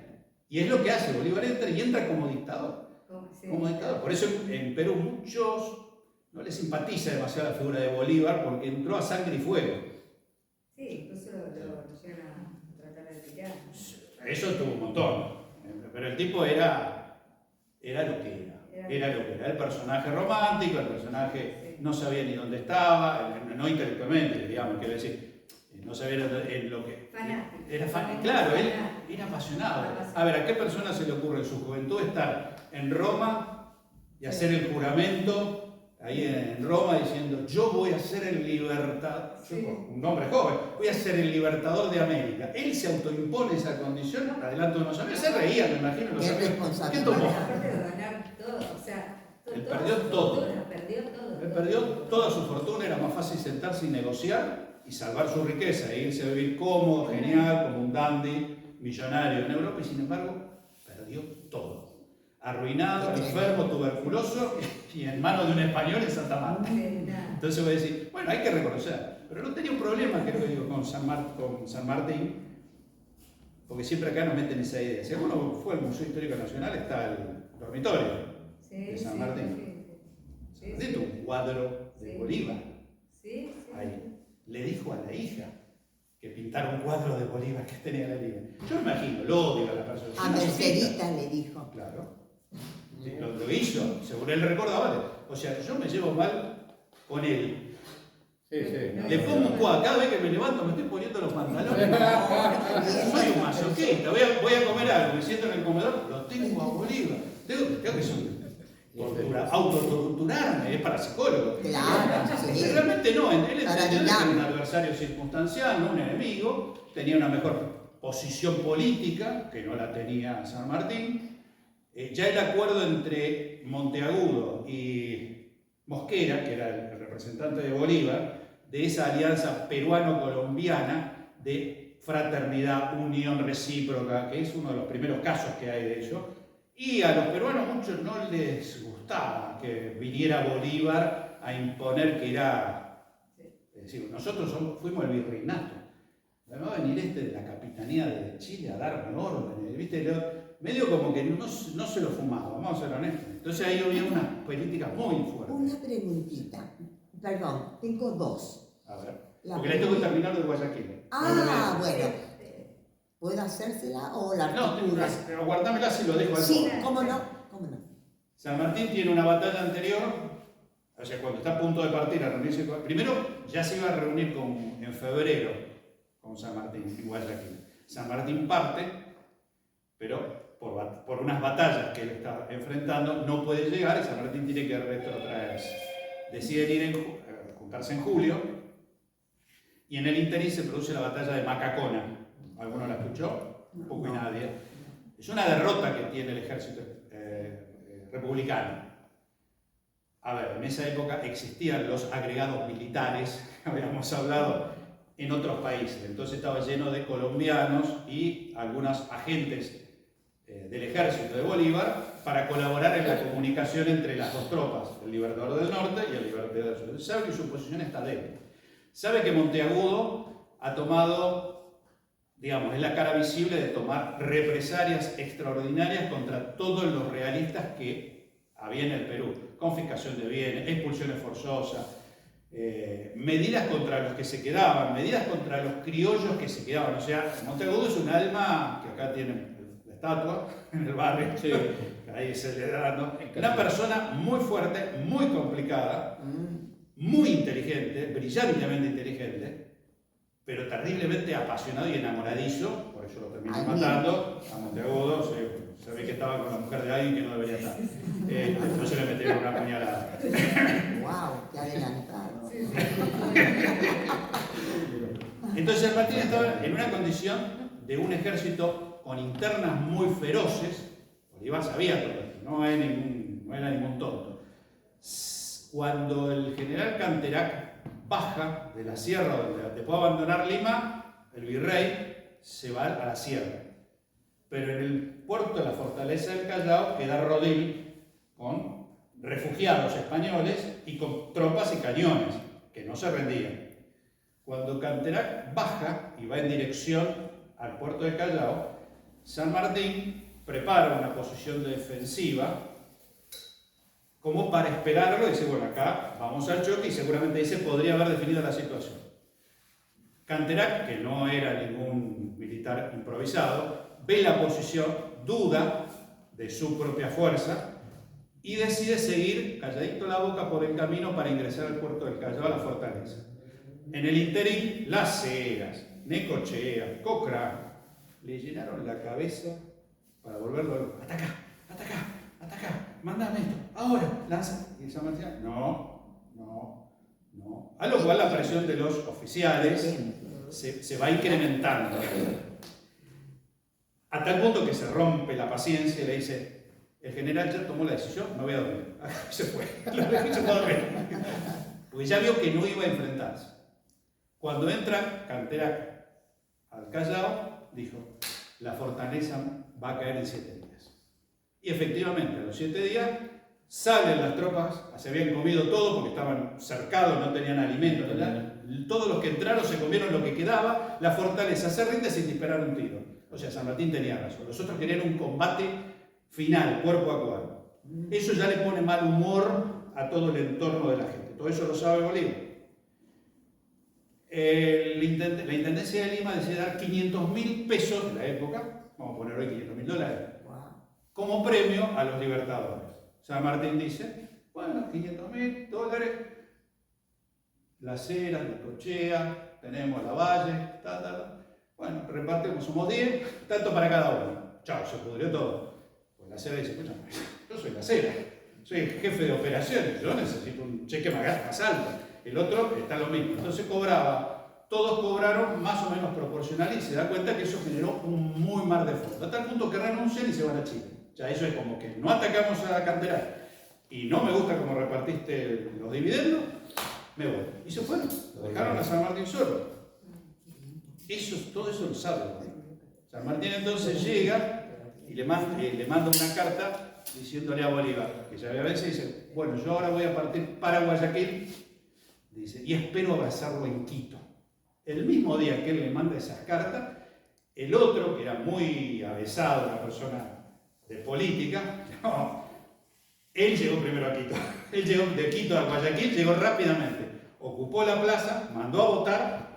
Y es lo que hace, Bolívar entra y entra como dictador. Como dictador. Por eso en Perú muchos no les simpatiza demasiado la figura de Bolívar, porque entró a sangre y fuego. Sí, incluso lo llegan a tratar de tirar. Eso estuvo un montón. Pero el tipo era lo que era. Era lo que era. El personaje romántico, el personaje no sabía ni dónde estaba, no intelectualmente, digamos, quiero decir, no sabía en lo que... Fanático. Era claro, él era apasionado. A ver, ¿a qué persona se le ocurre en su juventud estar en Roma y hacer el juramento ahí en Roma diciendo, yo voy a ser el libertador, un hombre joven, voy a ser el libertador de América? Él se autoimpone esa condición, adelante unos amigos, se reía, me imagino. ¿Qué tomó? Aparte de ganar todo, o sea, él perdió todo. Él perdió toda su fortuna, era más fácil sentarse y negociar y salvar su riqueza, e irse a vivir cómodo, genial, como un dandy, millonario en Europa, y sin embargo, perdió todo. Arruinado, enfermo, tuberculoso y en manos de un español en Santa Marta. Entonces voy a decir, bueno, hay que reconocer, pero no tenía un problema, creo que digo, con San Martín, porque siempre acá nos meten esa idea. Si alguno fue al Museo Histórico Nacional, está el dormitorio de San Martín. Sí, un cuadro de Bolívar. Ahí. Le dijo a la hija que pintara un cuadro de Bolívar que tenía la liga. Yo me imagino, lo odio a la persona. A Mercedita le dijo. Claro. Sí, lo hizo, según él recordaba. O sea, yo me llevo mal con él. Le pongo un cuadro, cada vez que me levanto me estoy poniendo los pantalones. Soy un masoquista, voy a comer algo, me siento en el comedor, lo tengo a Bolívar. Tengo que autotorturarme, es para psicólogos. Claro, sí. Realmente no, él entendió que era un adversario circunstancial, no un enemigo, tenía una mejor posición política, que no la tenía San Martín. Ya el acuerdo entre Monteagudo y Mosquera, que era el representante de Bolívar, de esa alianza peruano-colombiana de fraternidad, unión recíproca, que es uno de los primeros casos que hay de ello. Y a los peruanos muchos no les gustaba que viniera Bolívar a imponer que era... Es decir, nosotros fuimos el virreinato. Va a venir de la capitanía de Chile a darme órdenes, ¿viste? Medio como que no se lo fumaba, vamos a ser honestos. Entonces ahí había unas políticas muy fuertes. Una preguntita. Perdón, tengo dos. A ver, porque le tengo que terminar de Guayaquil. Ah, bueno. ¿Puedo hacérsela o la No, articula? pero guardámela si lo dejo al Sí, borde. cómo no, cómo no. San Martín tiene una batalla anterior, o sea, cuando está a punto de partir a reunirse con... Primero, ya se iba a reunir en febrero con San Martín, en Guayaquil. San Martín parte, pero por unas batallas que él está enfrentando, no puede llegar y San Martín tiene que retrotraerse. Deciden ir juntarse en julio, y en el interín se produce la batalla de Macacona. ¿Alguno la escuchó? Poco y nadie. Es una derrota que tiene el ejército republicano. A ver, en esa época existían los agregados militares, que habíamos hablado, en otros países. Entonces estaba lleno de colombianos y algunos agentes del ejército de Bolívar para colaborar en la comunicación entre las dos tropas, el Libertador del Norte y el Libertador del Sur. Sabe que su posición está débil. Sabe que Monteagudo ha tomado, digamos, es la cara visible de tomar represalias extraordinarias contra todos los realistas que había en el Perú. Confiscación de bienes, expulsiones forzosas, medidas contra los que se quedaban, medidas contra los criollos que se quedaban. O sea, Monteagudo es un alma, que acá tiene la estatua en el barrio, Sí. ahí se le da, ¿no? Una persona muy fuerte, muy complicada, muy inteligente, brillantemente inteligente, pero terriblemente apasionado y enamoradizo, por eso lo terminó Ay, matando a Monteagudo. Se ve que estaba con la mujer de alguien que no debería estar. Entonces le metieron una puñalada. ¡Wow! ¡Qué adelantado! Entonces San Martín estaba en una condición de un ejército con internas muy feroces. Bolívar sabía todo esto, no era ningún tonto. Cuando el general Canterac baja de la sierra, donde después de abandonar Lima, el virrey se va a la sierra. Pero en el puerto de la fortaleza del Callao queda Rodil con refugiados españoles y con tropas y cañones que no se rendían. Cuando Canterac baja y va en dirección al puerto de Callao, San Martín prepara una posición defensiva como para esperarlo y dice, bueno, acá vamos al choque, y seguramente ahí se podría haber definido la situación. Canterac, que no era ningún militar improvisado, ve la posición, duda de su propia fuerza y decide seguir calladito la boca por el camino para ingresar al puerto del Callao, a la fortaleza. En el interín, Las Heras, Necochea, Cochrane le llenaron la cabeza para volverlo loco. ¡Ataca! ¡Ataca! ¡Ataca! ¡Mándame esto! ¡Ahora! ¡Lanza! Y San Martín, no. A lo cual la presión de los oficiales se va incrementando. A tal punto que se rompe la paciencia y le dice, el general ya tomó la decisión, me voy a dormir. Se fue. Lo dejó y se fue a dormir. Porque ya vio que no iba a enfrentarse. Cuando entra Canterac al Callao, dijo, la fortaleza va a caer en 7 días. Y efectivamente, a los 7 días salen las tropas, se habían comido todo porque estaban cercados, no tenían alimento, ¿verdad? Todos los que entraron se comieron lo que quedaba, la fortaleza se rinde sin disparar un tiro. O sea, San Martín tenía razón. Los otros querían un combate final, cuerpo a cuerpo. Eso ya le pone mal humor a todo el entorno de la gente. Todo eso lo sabe Bolívar. La Intendencia de Lima decide dar 500.000 pesos de la época, vamos a poner hoy $500.000, como premio a los libertadores. San Martín dice, bueno, $500.000, Las Heras, Necochea, tenemos La Valle, bueno, repartimos, somos 10, tanto para cada uno. Chao, se pudrió todo. Pues Las Heras dice, escucha, yo soy Las Heras, soy el jefe de operaciones, yo necesito un cheque más alto. El otro está lo mismo. Entonces todos cobraron más o menos proporcional y se da cuenta que eso generó un muy mar de fondo. A tal punto que renuncian y se van a Chile. Ya eso es como que no atacamos a Canterac y no me gusta cómo repartiste los dividendos, me voy. Y se fueron, lo dejaron a San Martín solo. Todo eso lo sabe. San Martín entonces llega y le manda una carta diciéndole a Bolívar, que ya había veces, dice, bueno, yo ahora voy a partir para Guayaquil, dice, y espero abrazarlo en Quito. El mismo día que él le manda esas cartas, el otro, que era muy avesado, una persona de política, no, él llegó primero a Quito. Él llegó de Quito a Guayaquil, llegó rápidamente, ocupó la plaza, mandó a votar,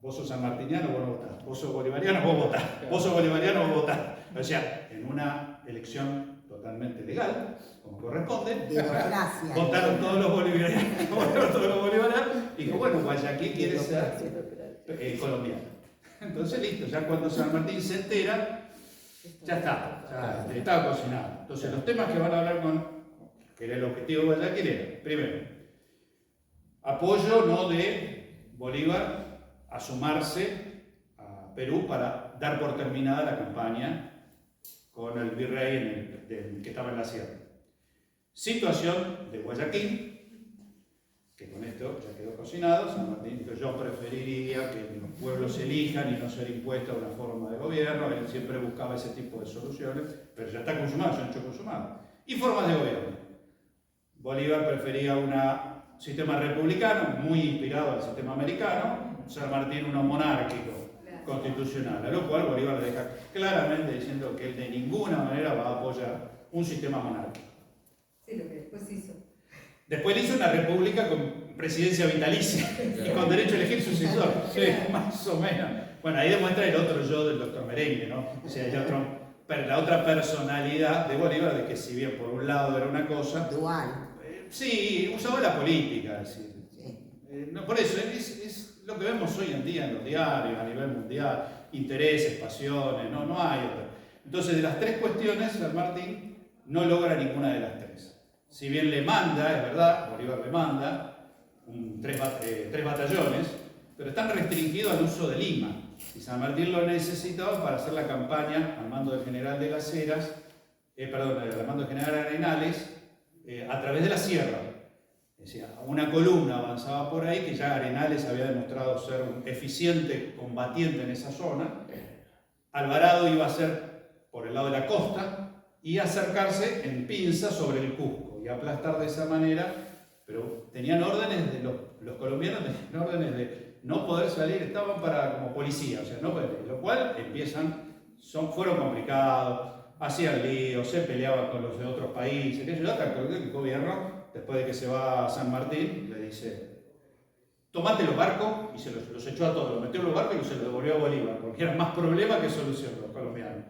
Vos sos sanmartiniano, vos no votás. Vos sos bolivariano, vos votás. Vos sos bolivariano, vos votás. O sea, en una elección totalmente legal, como corresponde, Democracia. votaron todos los bolivarianos, votaron todos los bolivarianos, y dijo, bueno, Guayaquil quiere ser colombiano. Entonces, listo, ya cuando San Martín se entera, ya está, ya estaba cocinado. Entonces, los temas que van a hablar que era el objetivo de Guayaquil era, primero, apoyo no de Bolívar a sumarse a Perú para dar por terminada la campaña con el virrey que estaba en la sierra. Situación de Guayaquil, que con esto ya quedó cocinado. San Martín dijo, yo preferiría que los pueblos elijan y no ser impuesta una forma de gobierno. Él siempre buscaba ese tipo de soluciones, pero ya está consumado, ya han hecho consumado. Y formas de gobierno. Bolívar prefería un sistema republicano, muy inspirado al sistema americano. San Martín uno monárquico, constitucional, a lo cual Bolívar deja claramente diciendo que él de ninguna manera va a apoyar un sistema monárquico. Sí, lo que después hizo. Después hizo una república con presidencia vitalicia y con derecho a elegir sucesor, sí, más o menos. Bueno, ahí demuestra el otro yo del doctor Merengue, ¿no? O sea, la otra personalidad de Bolívar, de que si bien por un lado era una cosa, Dual. sí, usaba la política, es decir. Sí. No, por eso, es lo que vemos hoy en día en los diarios, a nivel mundial, intereses, pasiones, no hay otra. Entonces, de las tres cuestiones, San Martín no logra ninguna de las tres. Si bien le manda, es verdad, Bolívar le manda tres batallones, pero están restringidos al uso de Lima. Y San Martín lo necesitaba para hacer la campaña al mando del general de las Heras, al mando del general Arenales, a través de la sierra. Decía, una columna avanzaba por ahí, que ya Arenales había demostrado ser un eficiente combatiente en esa zona. Alvarado iba a ser por el lado de la costa y acercarse en pinza sobre el Cusco y aplastar de esa manera, pero tenían órdenes de los colombianos, tenían órdenes de no poder salir, estaban como policía, o sea, no, lo cual fueron complicados, hacían líos, se peleaban con los de otros países, que hasta que el gobierno, después de que se va a San Martín, le dice, tomate los barcos, y se los echó a todos, los metió en los barcos y se los devolvió a Bolívar, porque eran más problemas que solución los colombianos.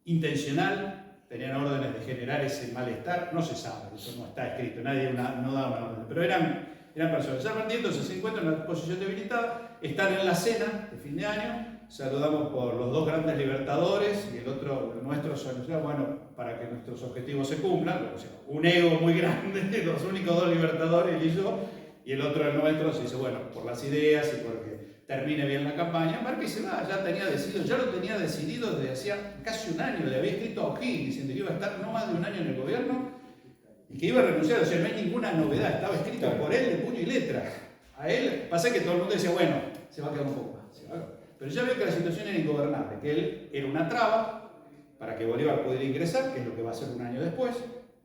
Intencional, tenían órdenes de generar ese malestar, no se sabe, eso no está escrito, nadie no da una orden, pero eran personas. San Martín entonces se encuentra en una posición debilitada, están en la cena de fin de año, saludamos por los dos grandes libertadores y el otro, nuestro, bueno, para que nuestros objetivos se cumplan, o sea, un ego muy grande, los únicos dos libertadores, él y yo, y el otro el nuestro, se dice, bueno, por las ideas y porque termine bien la campaña. Márquez se va, ya lo tenía decidido desde hacía casi un año, le había escrito a O'Higgins diciendo que iba a estar no más de un año en el gobierno y que iba a renunciar, o sea, no hay ninguna novedad, estaba escrito por él de puño y letra. A él, pasa que todo el mundo decía, bueno, se va a quedar un poco más, pero ya vio que la situación era ingobernable, que él era una traba para que Bolívar pudiera ingresar, que es lo que va a hacer un año después,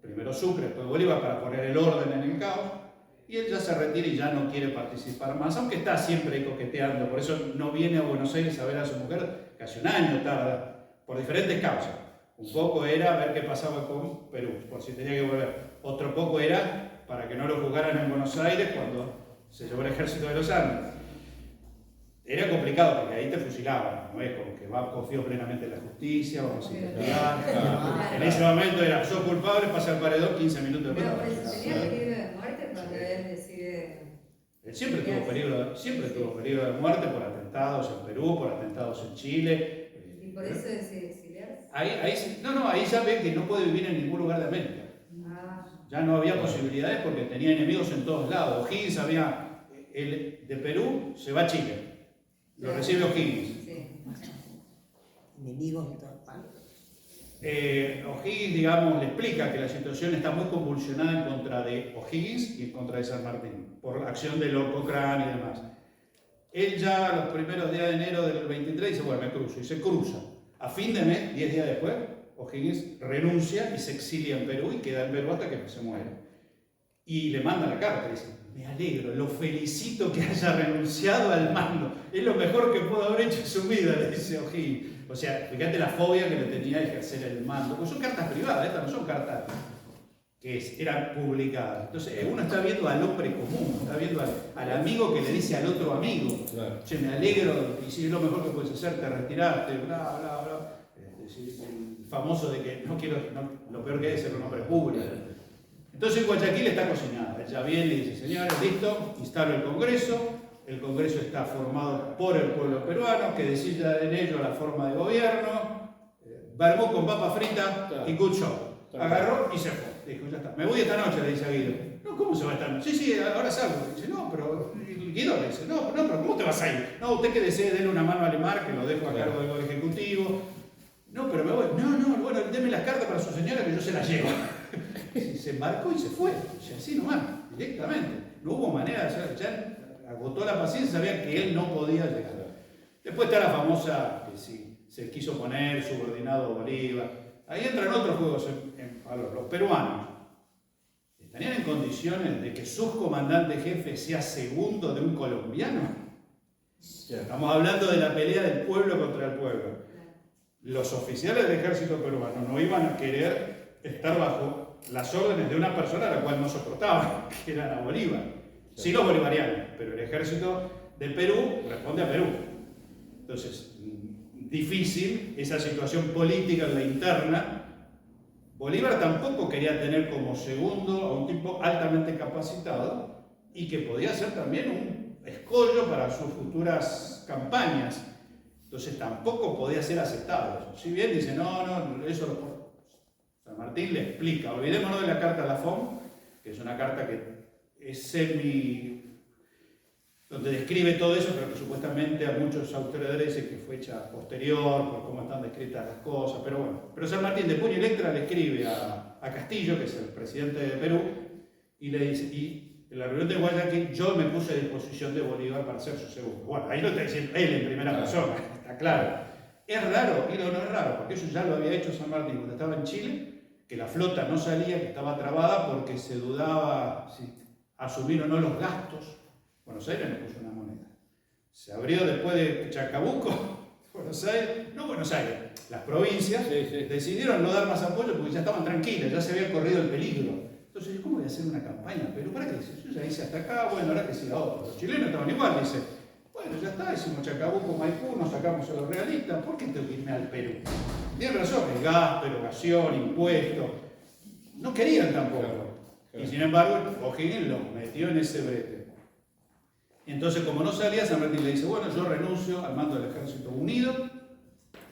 primero Sucre, después Bolívar, para poner el orden en el caos. Y él ya se retira y ya no quiere participar más, aunque está siempre coqueteando, por eso no viene a Buenos Aires a ver a su mujer, casi un año tarda, por diferentes causas. Un poco era ver qué pasaba con Perú, por si tenía que volver. Otro poco era para que no lo juzgaran en Buenos Aires cuando se llevó el ejército de los Andes. Era complicado porque ahí te fusilaban, no es como que confío plenamente en la justicia, vamos a investigar. En ese momento era, sos culpable, pasa al paredón, 15 minutos de Pero prueba. tenía peligro de muerte cuando él decide. Él siempre tuvo peligro de muerte por atentados en Perú, por atentados en Chile. Y por eso decide exiliarse. Ahí ya ve que no puede vivir en ningún lugar de América. Ya no había posibilidades porque tenía enemigos en todos lados. O'Higgins de Perú se va a Chile. Lo recibe O'Higgins. Sí. Enemigos de todas partes. O'Higgins, digamos, le explica que la situación está muy convulsionada en contra de O'Higgins y en contra de San Martín, por la acción de Cochrane y demás. Él ya los primeros días de enero del 23 dice, bueno, me cruzo, y se cruza. A fin de mes, 10 días después, O'Higgins renuncia y se exilia en Perú y queda en Perú hasta que se muere. Y le manda la carta, dice, me alegro, lo felicito que haya renunciado al mando, es lo mejor que pudo haber hecho en su vida, le dice O'Higgins. O sea, fíjate la fobia que le tenía de ejercer el mando, pues son cartas privadas, estas no son cartas eran publicadas. Entonces uno está viendo al hombre común, está viendo al amigo que le dice al otro amigo, Claro. che, me alegro, y si es lo mejor que puedes hacer, te retiraste, bla, bla, bla. El famoso de que lo peor que es ser un hombre público. Entonces Guayaquil está cocinada. Ella viene y dice, señores, listo, instalo el Congreso está formado por el pueblo peruano, que decida en ello la forma de gobierno, vermú con papa frita y good show. Agarró y se fue. Dijo, ya está. Me voy esta noche, le dice a Guido. No, ¿cómo se va esta noche? Sí, ahora salgo. Dice, no, pero Guido le dice, no, pero ¿cómo te vas a ir? No, usted que desee, denle una mano a Lemar, que lo dejo a cargo del Ejecutivo. No, pero me voy. No, bueno, deme las cartas para su señora que yo se las llevo. Y se embarcó y se fue. Y así nomás, directamente. No hubo manera de hacer, ya agotó la paciencia, sabía que él no podía llegar. Después está la famosa, que sí, se quiso poner subordinado a Bolívar. Ahí entran otros juegos en valor. Los peruanos estarían en condiciones de que su comandante jefe sea segundo de un colombiano. Estamos hablando de la pelea del pueblo contra el pueblo. Los oficiales del ejército peruano no iban a querer estar bajo las órdenes de una persona a la cual no soportaban, que era a Bolívar. Sí, los bolivarianos, pero el ejército de Perú responde a Perú. Entonces, difícil esa situación política en la interna. Bolívar tampoco quería tener como segundo a un tipo altamente capacitado y que podía ser también un escollo para sus futuras campañas. Entonces tampoco podía ser aceptado eso. Si bien dice, no, eso San Martín le explica. Olvidémonos de la carta a Lafon, que es una carta que es donde describe todo eso, pero que supuestamente a muchos autores dicen que fue hecha posterior, por cómo están descritas las cosas, pero bueno. Pero San Martín de puño y letra le escribe a Castillo, que es el presidente de Perú, y le dice, y en la reunión de Guayaquil yo me puse a disposición de Bolívar para ser su segundo. Bueno, ahí lo está diciendo él en primera persona, está claro. Es raro, y no es raro, porque eso ya lo había hecho San Martín cuando estaba en Chile, que la flota no salía, que estaba trabada porque se dudaba si asumir o no los gastos. Buenos Aires no puso una moneda. Se abrió después de Chacabuco, Buenos Aires, las provincias decidieron no dar más apoyo porque ya estaban tranquilas, ya se había corrido el peligro. Entonces, ¿cómo voy a hacer una campaña? Pero ¿para qué? Yo ya hice hasta acá, bueno, ahora que siga otro. Los chilenos estaban igual, dicen, bueno, ya está, hicimos Chacabuco, Maipú, nos sacamos a los realistas, ¿por qué tengo que irme al Perú? Tienen razón, el gasto, erogación, impuestos, no querían tampoco. Y sin embargo, O'Higgins los metió en ese brete. Entonces, como no salía, San Martín le dice, bueno, yo renuncio al mando del Ejército Unido,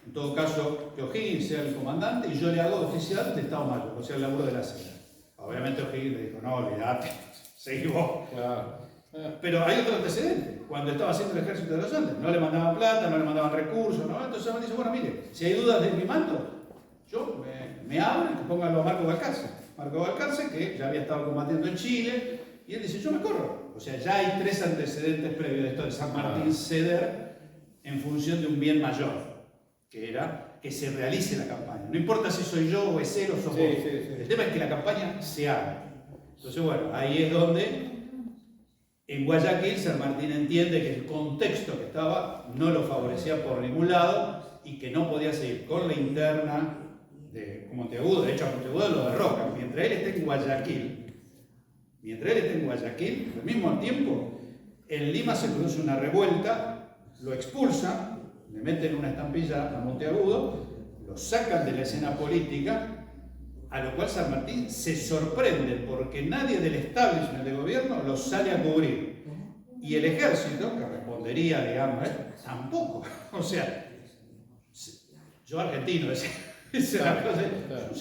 en todo caso, que O'Higgins sea el comandante y yo le hago oficial de Estado Mayor, o sea, el laburo de la seda. Obviamente O'Higgins le dijo, no, olvídate, seguí vos. Pero hay otro antecedente, cuando estaba haciendo el Ejército de los Andes, no le mandaban plata, no le mandaban recursos, ¿no? Entonces San Martín dice, bueno, mire, si hay dudas de mi mando, yo me abro y que pónganlo a Marco Balcarce. Marco Balcarce, que ya había estado combatiendo en Chile, y él dice, yo me corro. O sea, ya hay 3 antecedentes previos de esto de San Martín ceder en función de un bien mayor, que era que se realice la campaña. No importa si soy yo o es él o sos vos. El tema es que la campaña se haga. Entonces, bueno, ahí es donde en Guayaquil San Martín entiende que el contexto que estaba no lo favorecía por ningún lado y que no podía seguir con la interna de Monteagudo. De hecho, a Monteagudo lo derroca. Mientras él esté en Guayaquil, al mismo tiempo, en Lima se produce una revuelta, lo expulsan, le meten una estampilla a Monteagudo, lo sacan de la escena política, a lo cual San Martín se sorprende porque nadie del establishment de gobierno lo sale a cubrir. Y el ejército, que respondería, digamos, tampoco. O sea, yo argentino, se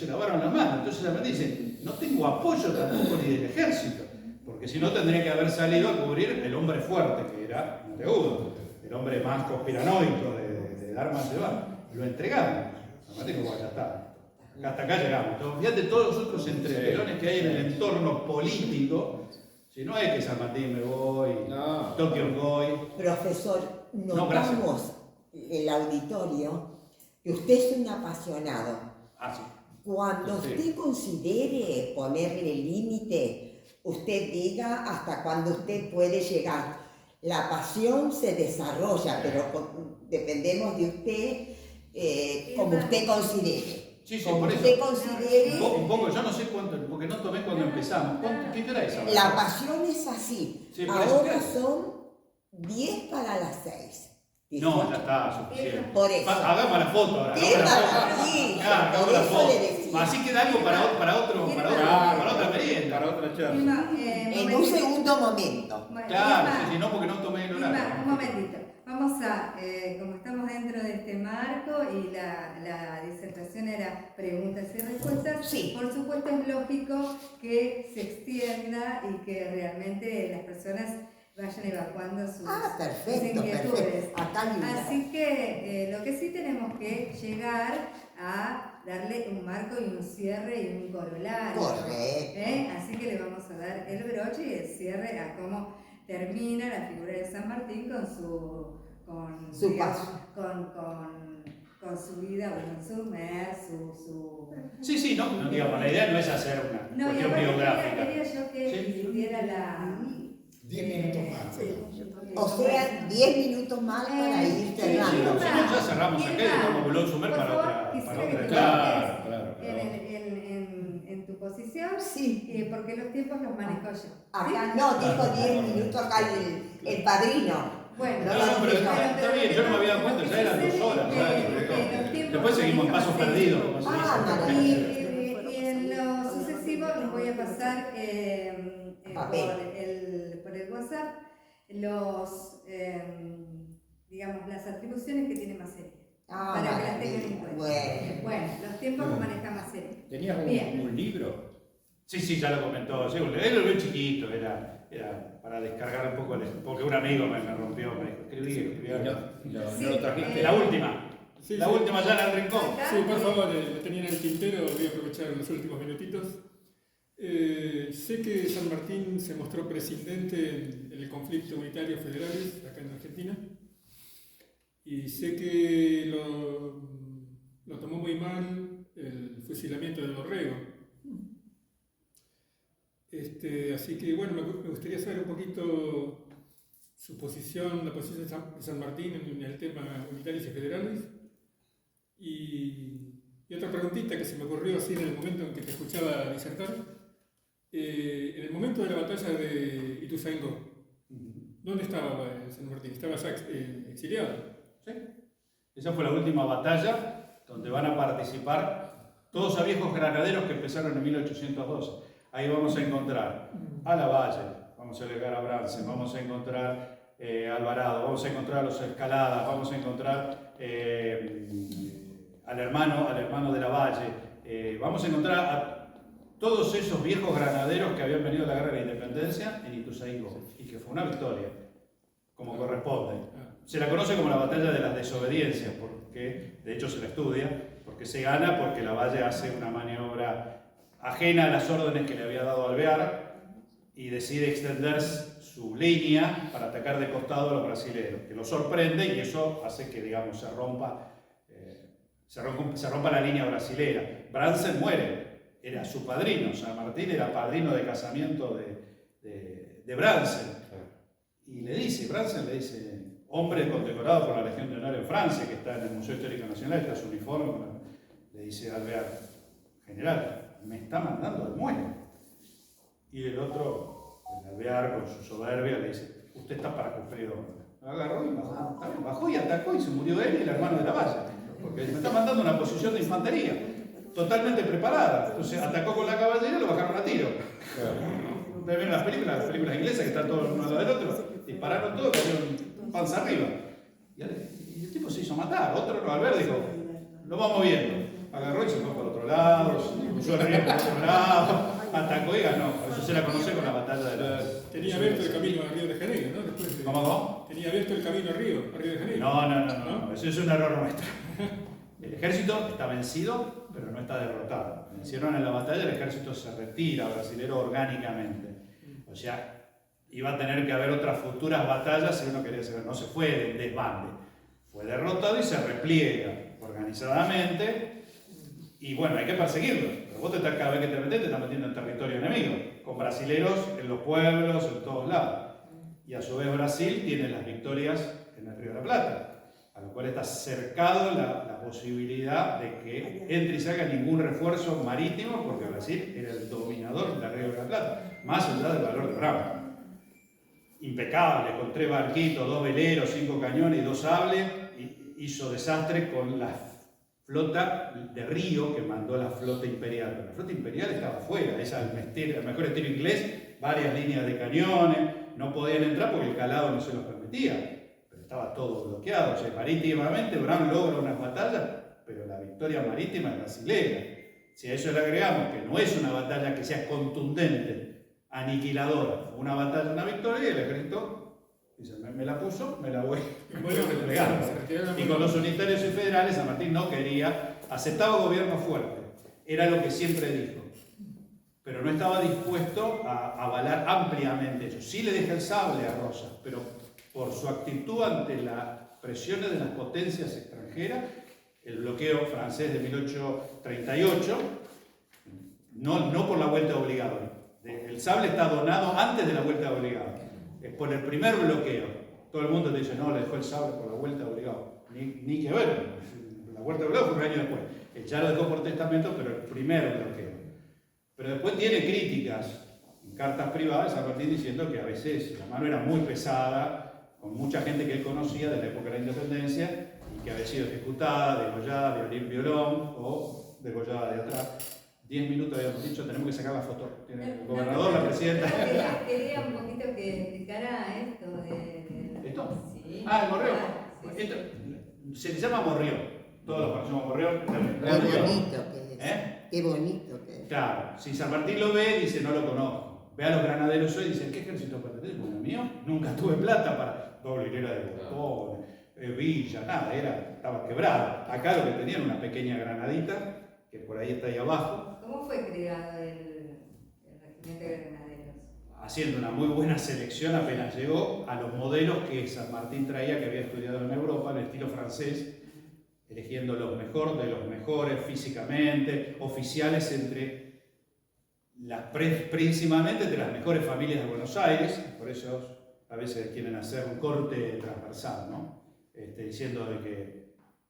lavaron las manos. Entonces San Martín dice, no tengo apoyo tampoco ni del ejército, porque si no tendría que haber salido a cubrir el hombre fuerte que era Monteagudo, el hombre más conspiranoico de armas de bar. Lo entregaron. San Martín dijo, ya está, hasta acá llegamos. Entonces, fíjate todos los otros entreverones que hay en el entorno político. Si no es que San Martín me voy, Tokio voy. Profesor, notamos el auditorio que usted es un apasionado. Sí. Cuando usted considere ponerle límite, usted diga hasta cuándo usted puede llegar. La pasión se desarrolla, pero dependemos de usted como usted considere. Sí, sí, como por usted eso. considere. Un poco, yo no sé cuánto, porque no tomé cuando empezamos. ¿Qué hora es ahora? La pasión es así. Sí, por eso. Ahora son 10 para las 6. No, ya está, suficiente. Por eso. Hagamos la foto ahora. Sí, hagamos la foto. sí, Claro, por hagamos la eso foto. le decía. Así queda algo para otra merienda. Para otra charla. En un segundo momento. Bueno, Claro, Irma, sí, sí, no, porque no tomé el Irma, horario. un momentito. Vamos a, como estamos dentro de este marco y la disertación era preguntas y respuestas, Sí. por supuesto es lógico que se extienda y que realmente las personas vayan evacuando sus, sus Perfecto, inquietudes. perfecto. Acá hay Así que lo que sí tenemos que llegar a darle un marco y un cierre y un corolario. Correcto. Así que le vamos a dar el broche y el cierre a cómo termina la figura de San Martín con su digamos, paso. con su vida, bueno, su mes, su... Sí, sí, no, digamos, la idea no es hacer una No, y cuestión aparte biográfica. quería yo que Sí. diera la... 10 minutos más. O sea, 10 minutos más para ir Sí, cerrando. si no, ya cerramos acá y dejamos Bolón Sumer Por para favor, otra. quisiera Para que otra te charla. Claro, en tu posición, Sí. porque los tiempos los manejo yo. Acá no, dijo 10 minutos acá el padrino. Bueno, No, no, pero está bien, yo no me había dado cuenta, ya eran 2 horas. Después seguimos en pasos perdidos, como se dice. Y en lo sucesivo les voy a pasar por el WhatsApp digamos, las atribuciones que tiene Maseria. Para que las tengan en cuenta. Bueno, los tiempos que maneja Maseria. ¿Tenías un libro? Sí, sí, ya lo comentó. Sí, él lo vio chiquito, era para descargar un poco, porque un amigo me rompió, me dijo, escribí. ¿No lo trajiste? La última. Sí, La sí. última ya en el rincón. Sí, por favor, lo tenía en el tintero, voy a aprovechar los últimos minutitos. Sé que San Martín se mostró prescindente en el conflicto unitario federales acá en Argentina y sé que lo tomó muy mal el fusilamiento de Dorrego. Así que bueno, me gustaría saber un poquito su posición, la posición de San Martín en el tema unitarios y federales. Y otra preguntita que se me ocurrió así en el momento en que te escuchaba disertar. En el momento de la batalla de Ituzaingó, ¿dónde estaba San Martín? ¿Estaba ya exiliado? Sí. Esa fue la última batalla donde van a participar todos a viejos granaderos que empezaron en 1812. Ahí vamos a encontrar a Lavalle, vamos a llegar a Bransen, vamos a encontrar a Alvarado, vamos a encontrar a los Escaladas, vamos a encontrar al hermano de Lavalle, vamos a encontrar a todos esos viejos granaderos que habían venido a la guerra de la independencia en Ituzaingó, y que fue una victoria, como corresponde. Se la conoce como la batalla de las desobediencias, porque de hecho se la estudia, porque se gana porque Lavalle hace una maniobra ajena a las órdenes que le había dado Alvear y decide extender su línea para atacar de costado a los brasileños, que lo sorprende y eso hace que, digamos, se rompa la línea brasilera. Bransen muere. Era su padrino, San Martín era padrino de casamiento de Bransen. Y Bransen le dice, hombre condecorado por la Legión de Honor en Francia, que está en el Museo Histórico Nacional, está su uniforme, le dice a Alvear, general, me está mandando al muere. Y el otro, el Alvear con su soberbia, le dice, usted está para cumplir orden. Agarró y bajó y atacó y se murió él y el hermano de Lavalle, porque me está mandando una posición de infantería. Totalmente preparada. Entonces atacó con la caballera y lo bajaron a tiro. Ustedes ven las películas inglesas que están todos uno al lado del otro, dispararon todos, cayeron panza arriba. Y el tipo se hizo matar. Otro no, Albert dijo, lo vamos viendo. Agarró y se fue por otro lado, se puso el río por otro lado, atacó y ganó. Eso se la conoce con la batalla de la... Tenía abierto el camino a Río de Janeiro, ¿no? ¿Cómo? Tenía abierto el camino a Río de Janeiro. No. Eso es un error nuestro. El ejército está vencido, pero no está derrotado. Vencieron en la batalla, el ejército se retira brasilero orgánicamente. O sea, iba a tener que haber otras futuras batallas si uno quería saber. No se fue de desbande. Fue derrotado y se repliega organizadamente. Y bueno, hay que perseguirlo. Pero vos cada vez que te metés, te estás metiendo en territorio enemigo. Con brasileros en los pueblos, en todos lados. Y a su vez Brasil tiene las victorias en el Río de la Plata. a lo cual está cercado la posibilidad de que entre y salga ningún refuerzo marítimo, porque Brasil era el dominador de la Río de la Plata, más allá del valor de Brown. Impecable, con 3 barquitos, 2 veleros, 5 cañones y 2 sables, hizo desastre con la flota de río que mandó la flota imperial. Pero la flota imperial estaba afuera, esa el mejor estilo inglés, varias líneas de cañones, no podían entrar porque el calado no se los permitía, pero estaba todo bloqueado. O sea, marítimamente Brown logra unas batallas, pero la victoria marítima es brasilera. Si a eso le agregamos que no es una batalla que sea contundente, aniquiladora, fue una batalla, una victoria, y el ejército dice, me la puso, me la voy a replegar. Y con los unitarios y federales, San Martín no quería, aceptaba gobierno fuerte, era lo que siempre dijo, pero no estaba dispuesto a avalar ampliamente eso. Sí le deja el sable a Rosas, pero por su actitud ante las presiones de las potencias extranjeras, el bloqueo francés de 1838, no por la vuelta obligada. El sable está donado antes de la vuelta obligada. Es por el primer bloqueo. Todo el mundo te dice, no, le dejó el sable por la vuelta obligada. Ni que ver. La vuelta obligada fue un año después. El ya lo dejó por testamento, pero el primer bloqueo. Pero después tiene críticas en cartas privadas a San Martín diciendo que a veces la mano era muy pesada, con mucha gente que él conocía de la época de la independencia y que había sido ejecutada, degollada, de orín violón o degollada de atrás. 10 minutos habíamos dicho, tenemos que sacar la foto. Tiene el gobernador, la presidenta. Quería un poquito que explicara esto de... ¿Esto? Sí. Ah, el morreón. Sí, sí. Esto, se le llama morrión. Todos lo conocemos morrión. Qué bonito que es. Qué bonito que es. Claro, si San Martín lo ve, dice, no lo conozco. Ve a los granaderos hoy y dice, ¿qué ejército pertenece? Bueno, mío, nunca tuve plata para doble hilera de botones, villa, nada, estaba quebrado. Acá lo que tenían una pequeña granadita, que por ahí está ahí abajo. ¿Cómo fue creado el regimiento de granaderos? Haciendo una muy buena selección apenas llegó a los modelos que San Martín traía, que había estudiado en Europa, en el estilo francés, eligiendo los mejores de los mejores físicamente, oficiales principalmente entre las mejores familias de Buenos Aires, por eso a veces quieren hacer un corte transversal, ¿no? Diciendo de que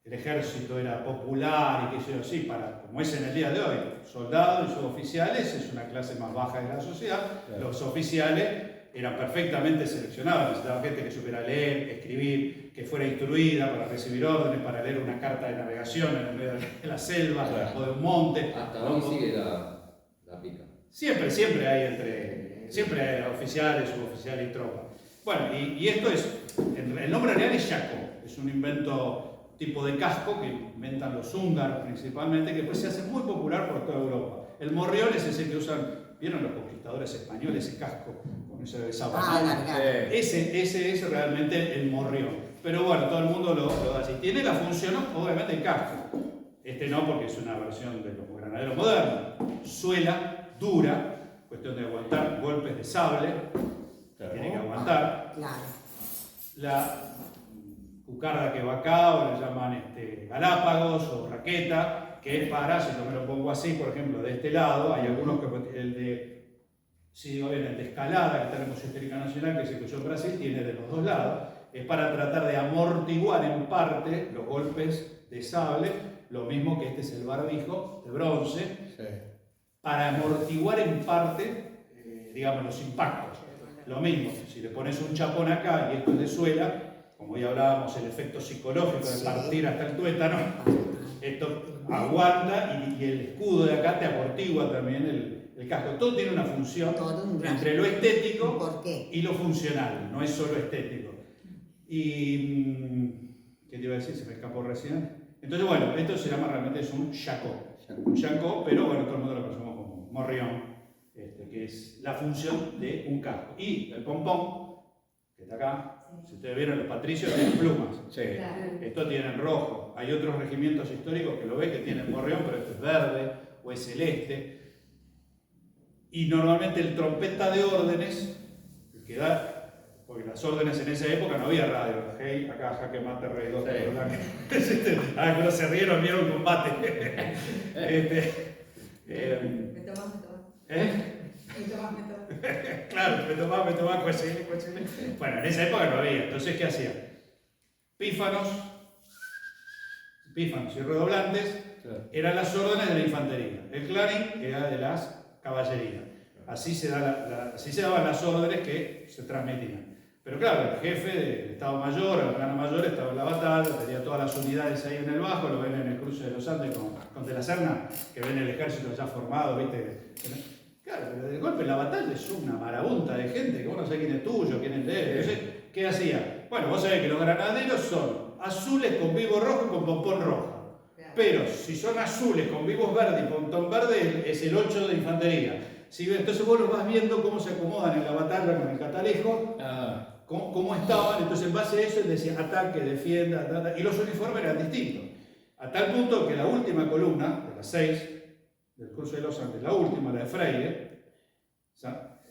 el ejército era popular y que yo sí, como es en el día de hoy, soldados y suboficiales es una clase más baja de la sociedad, claro. Los oficiales eran perfectamente seleccionados, necesitaban gente que supiera leer, escribir, que fuera instruida para recibir órdenes, para leer una carta de navegación en el medio de la selva, claro. O de un monte. Hasta hoy sigue la pica. Siempre hay siempre hay oficiales, suboficiales y tropas. Bueno, y esto es, el nombre real es Jaco, es un invento tipo de casco que inventan los húngaros principalmente, que después se hace muy popular por toda Europa. El morrión es ese que usan, ¿vieron los conquistadores españoles? Ese casco con esa base. Ese es realmente el morrión. Pero bueno, todo el mundo lo da así. Tiene la función, obviamente, el casco. No, porque es una versión de los granaderos modernos. Suela, dura, cuestión de aguantar golpes de sable. Claro. Tiene que aguantar. Claro. La cucarda que va acá, o le llaman galápagos o raqueta, que es para, si yo me lo pongo así, por ejemplo, de este lado, hay algunos que, el de escalada, que está en la Museo Histórico Nacional, que se usó en Brasil, tiene de los dos lados, es para tratar de amortiguar en parte los golpes de sable, lo mismo que este es el barbijo de bronce, sí. Para amortiguar en parte, digamos, los impactos. Lo mismo, si le pones un chapón acá y esto es de suela, como ya hablábamos, el efecto psicológico de partir hasta el tuétano, esto aguanta y el escudo de acá te amortigua también el casco. Todo tiene una función entre lo estético y lo funcional, no es solo estético. Y, ¿qué te iba a decir? Se me escapó recién. Entonces, bueno, esto se llama realmente es un Jaco. Un Jaco, pero bueno, todo el mundo lo conocemos como morrión, que es la función de un casco. Y el pompón, que está acá. Si ustedes vieron, los patricios tienen plumas. Sí. Claro. Esto tienen rojo. Hay otros regimientos históricos que lo ven que tienen morrión, pero esto es verde o es celeste. Y normalmente el trompeta de órdenes, el que da, porque las órdenes en esa época no había radio. Hey, acá jaque mate, rey, dos, algunos se rieron, vieron combate. Me tomás. Claro, me tomás, cuéchile. Bueno, en esa época no había, entonces ¿qué hacían? Pífanos, pífanos y redoblantes, Claro. eran las órdenes de la infantería. El clarín era de las caballerías. Así se daban las órdenes que se transmitían. Pero claro, el jefe del Estado Mayor, el Organo Mayor, estaba en la batalla, tenía todas las unidades ahí en el bajo, lo ven en el cruce de los Andes con De la Serna, que ven el ejército ya formado, ¿viste? Claro, pero de golpe en la batalla es una marabunta de gente que uno no sabe quién es tuyo, quién es de él. Entonces, ¿qué hacía? Bueno, vos sabés que los granaderos son azules con vivo rojo y con pompón rojo. Pero si son azules con vivos verdes y pompón verde, es el 8 de infantería. ¿Sí? Entonces vos los vas viendo cómo se acomodan en la batalla con el catalejo, cómo estaban. Entonces en base a eso él decía ataque, defienda, y los uniformes eran distintos. A tal punto que la última columna, de las 6, del curso de los Andes, la última, la de Freire,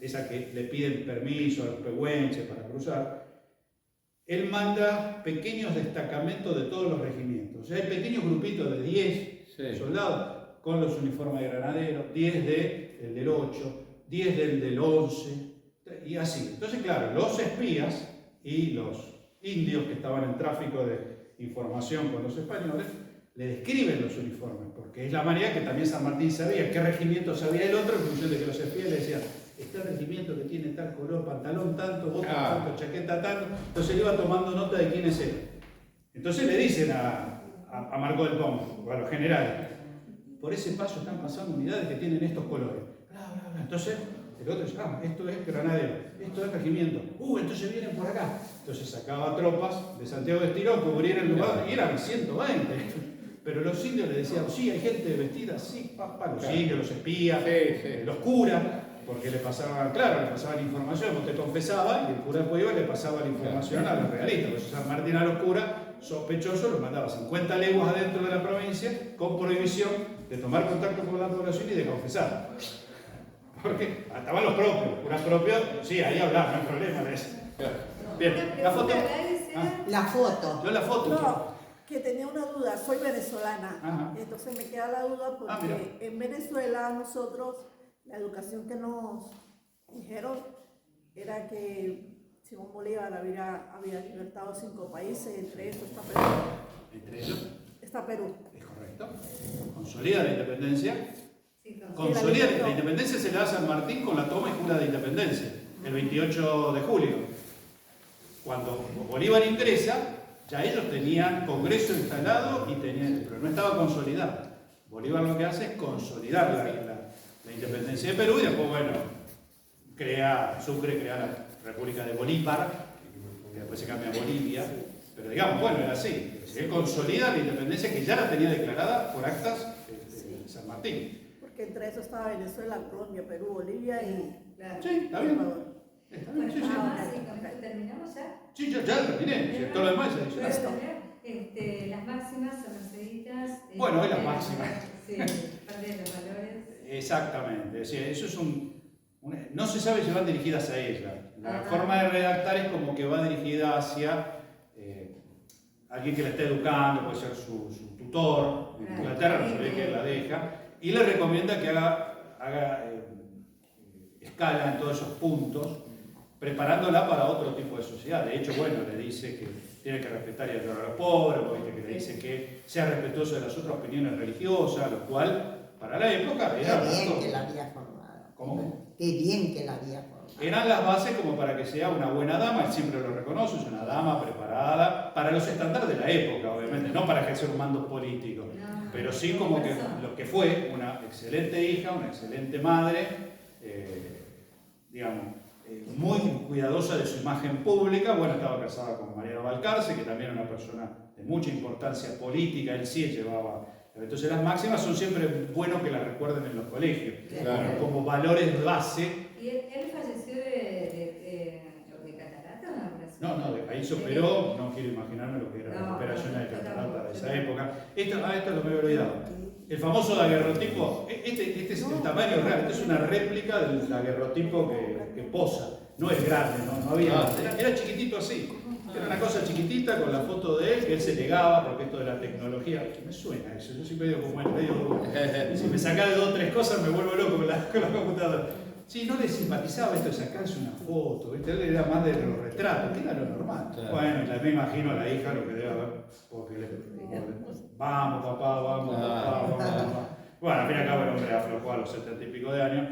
esa que le piden permiso a los pehuenches para cruzar, él manda pequeños destacamentos de todos los regimientos. O sea, hay pequeños grupitos de 10 soldados con los uniformes de granadero, 10 del 8, 10 del 11, y así. Entonces, claro, los espías y los indios que estaban en tráfico de información con los españoles, le describen los uniformes, porque es la manera que también San Martín sabía qué regimiento sabía el otro, en función de que los espías le decían, este regimiento que tiene tal color, pantalón tanto, botas tanto, chaqueta tanto. Entonces él iba tomando nota de quiénes eran. Entonces le dicen a Marco del Pombo, o a los generales, por ese paso están pasando unidades que tienen estos colores. Bla, bla, bla. Entonces el otro dice, esto es granadero, esto es regimiento, entonces vienen por acá. Entonces sacaba tropas de Santiago de Estirón, cubrían el lugar, y eran 120. Pero los indios le decían, sí, hay gente vestida así, los indios, los espías, los curas, porque le pasaban información, usted confesaba y el cura después iba y le pasaba la información a los realistas. Por eso San Martín a los curas, sospechosos, los mandaba 50 leguas adentro de la provincia con prohibición de tomar contacto con la población y de confesar. Porque estaban los propios, curas propios, sí, ahí hablar, no hay problema de eso. Bien, la foto. La foto. Yo la foto. No, que tenía una duda, soy venezolana, Ajá. entonces me queda la duda porque en Venezuela nosotros, la educación que nos dijeron era que Simón Bolívar había libertado 5 países, entre esos está Perú. Entre ellos Está Perú. es correcto. Consolida la independencia. Sí, Consolida la independencia se le da a San Martín con la toma y jura de independencia, el 28 de julio. Cuando Bolívar ingresa, ya ellos tenían Congreso instalado pero no estaba consolidado. Bolívar lo que hace es consolidar la independencia de Perú y después, Sucre crea la República de Bolívar, que después se cambia a Bolivia. Pero digamos, era así. Él consolida la independencia que ya la tenía declarada por actas de San Martín. Porque entre eso estaba Venezuela, Colombia, Perú, Bolivia y Sí, está bien. Ecuador. Está bien, Bueno, sí, sí. básicamente terminamos ya. Sí, ya terminé. Sí, todo lo demás ya Voy a dicho. tener, las máximas son merceditas. Bueno, hoy las máximas. Sí, parte de los valores. Exactamente. Sí, eso es no se sabe si van dirigidas a ella. La Ajá. forma de redactar es como que va dirigida hacia alguien que la está educando, puede ser su tutor. En Claro. Inglaterra se ve que la deja. Y le recomienda que haga escala en todos esos puntos, preparándola para otro tipo de sociedad. De hecho, le dice que tiene que respetar y ayudar a los pobres, que le dice que sea respetuoso de las otras opiniones religiosas, lo cual para la época Qué era bien que la había formado. ¿Cómo? Qué bien que la había formado. Eran las bases como para que sea una buena dama, él siempre lo reconoce, es una dama preparada para los estándares de la época, obviamente, no para ejercer un mando político, pero sí como que lo que fue una excelente hija, una excelente madre, muy cuidadosa de su imagen pública. Estaba casada con Mariano Balcarce, que también era una persona de mucha importancia política, él sí llevaba. Entonces las máximas son siempre buenos que las recuerden en los colegios, Claro. como valores base. ¿Y él falleció de catarata o no? No, ahí se operó, no quiero imaginarme lo que era la operación de catarata de esa época. Esto lo me había olvidado. El famoso daguerrotipo, este es el tamaño real, este es una réplica del daguerrotipo que posa. No es grande, no había. Era chiquitito así. Era una cosa chiquitita con la foto de él que él se negaba porque esto de la tecnología. Me suena eso, yo siempre digo como el medio. Si me saca de 2 o 3 cosas me vuelvo loco con la computadora. Sí, no le simpatizaba esto de sacarse una foto, ¿viste? Él era más de los retratos, que era lo normal. Claro. Bueno, y me imagino a la hija lo que debe haber, vamos papá, vamos papá, vamos papá. Bueno, al fin y al cabo el hombre aflojó a los 70 y pico de años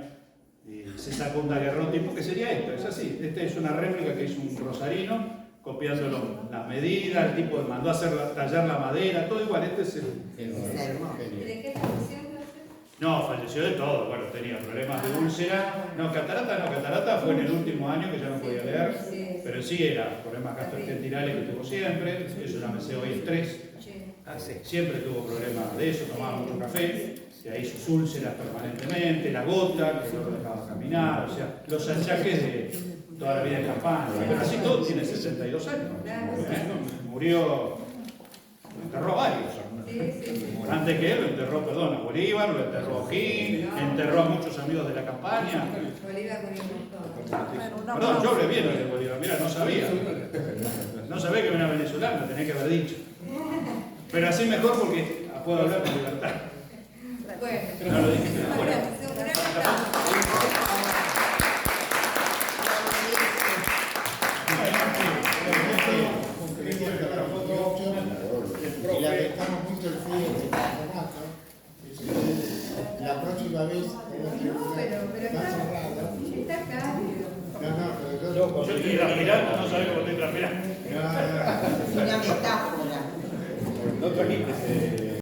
y se sacó un daguerrotipo que sería esto, es así. Este es una réplica que hizo un rosarino, copiándolo las medidas, el tipo mandó a hacer tallar la madera, todo igual, este es el... Es hermoso. ¿Y de qué falleció? No, falleció de todo, bueno, tenía problemas de úlcera, no, catarata fue en el último año que ya no podía leer, Sí. pero sí era problemas gastrointestinales que tuvo siempre, eso llámese hoy estrés, Sí. siempre tuvo problemas de eso, tomaba mucho café, de ahí sus úlceras permanentemente, la gota, que no lo dejaba caminar, o sea, los achaques de toda la vida en campaña, pero así todo tiene 62 años, murió, lo enterró varios. Sí. Antes que él lo enterró, perdón, a Bolívar, lo enterró O'Higgins, enterró a muchos amigos de la campaña. Bolívar con un montón. Bueno, un Perdón, yo aplauso. hablé bien de Bolívar, mira, no sabía. No sabía que era venezolano, tenía que haber dicho. Pero así mejor porque puedo hablar con libertad. Bueno, No lo dije. un Bueno, gran aplauso. Y la que estamos juntos el frío de campeonato, la próxima vez No, pero está cerrado. está cálido. No, pero yo estoy transpirando, no sabés cómo estoy transpirando. no. Una metáfora. No trajiste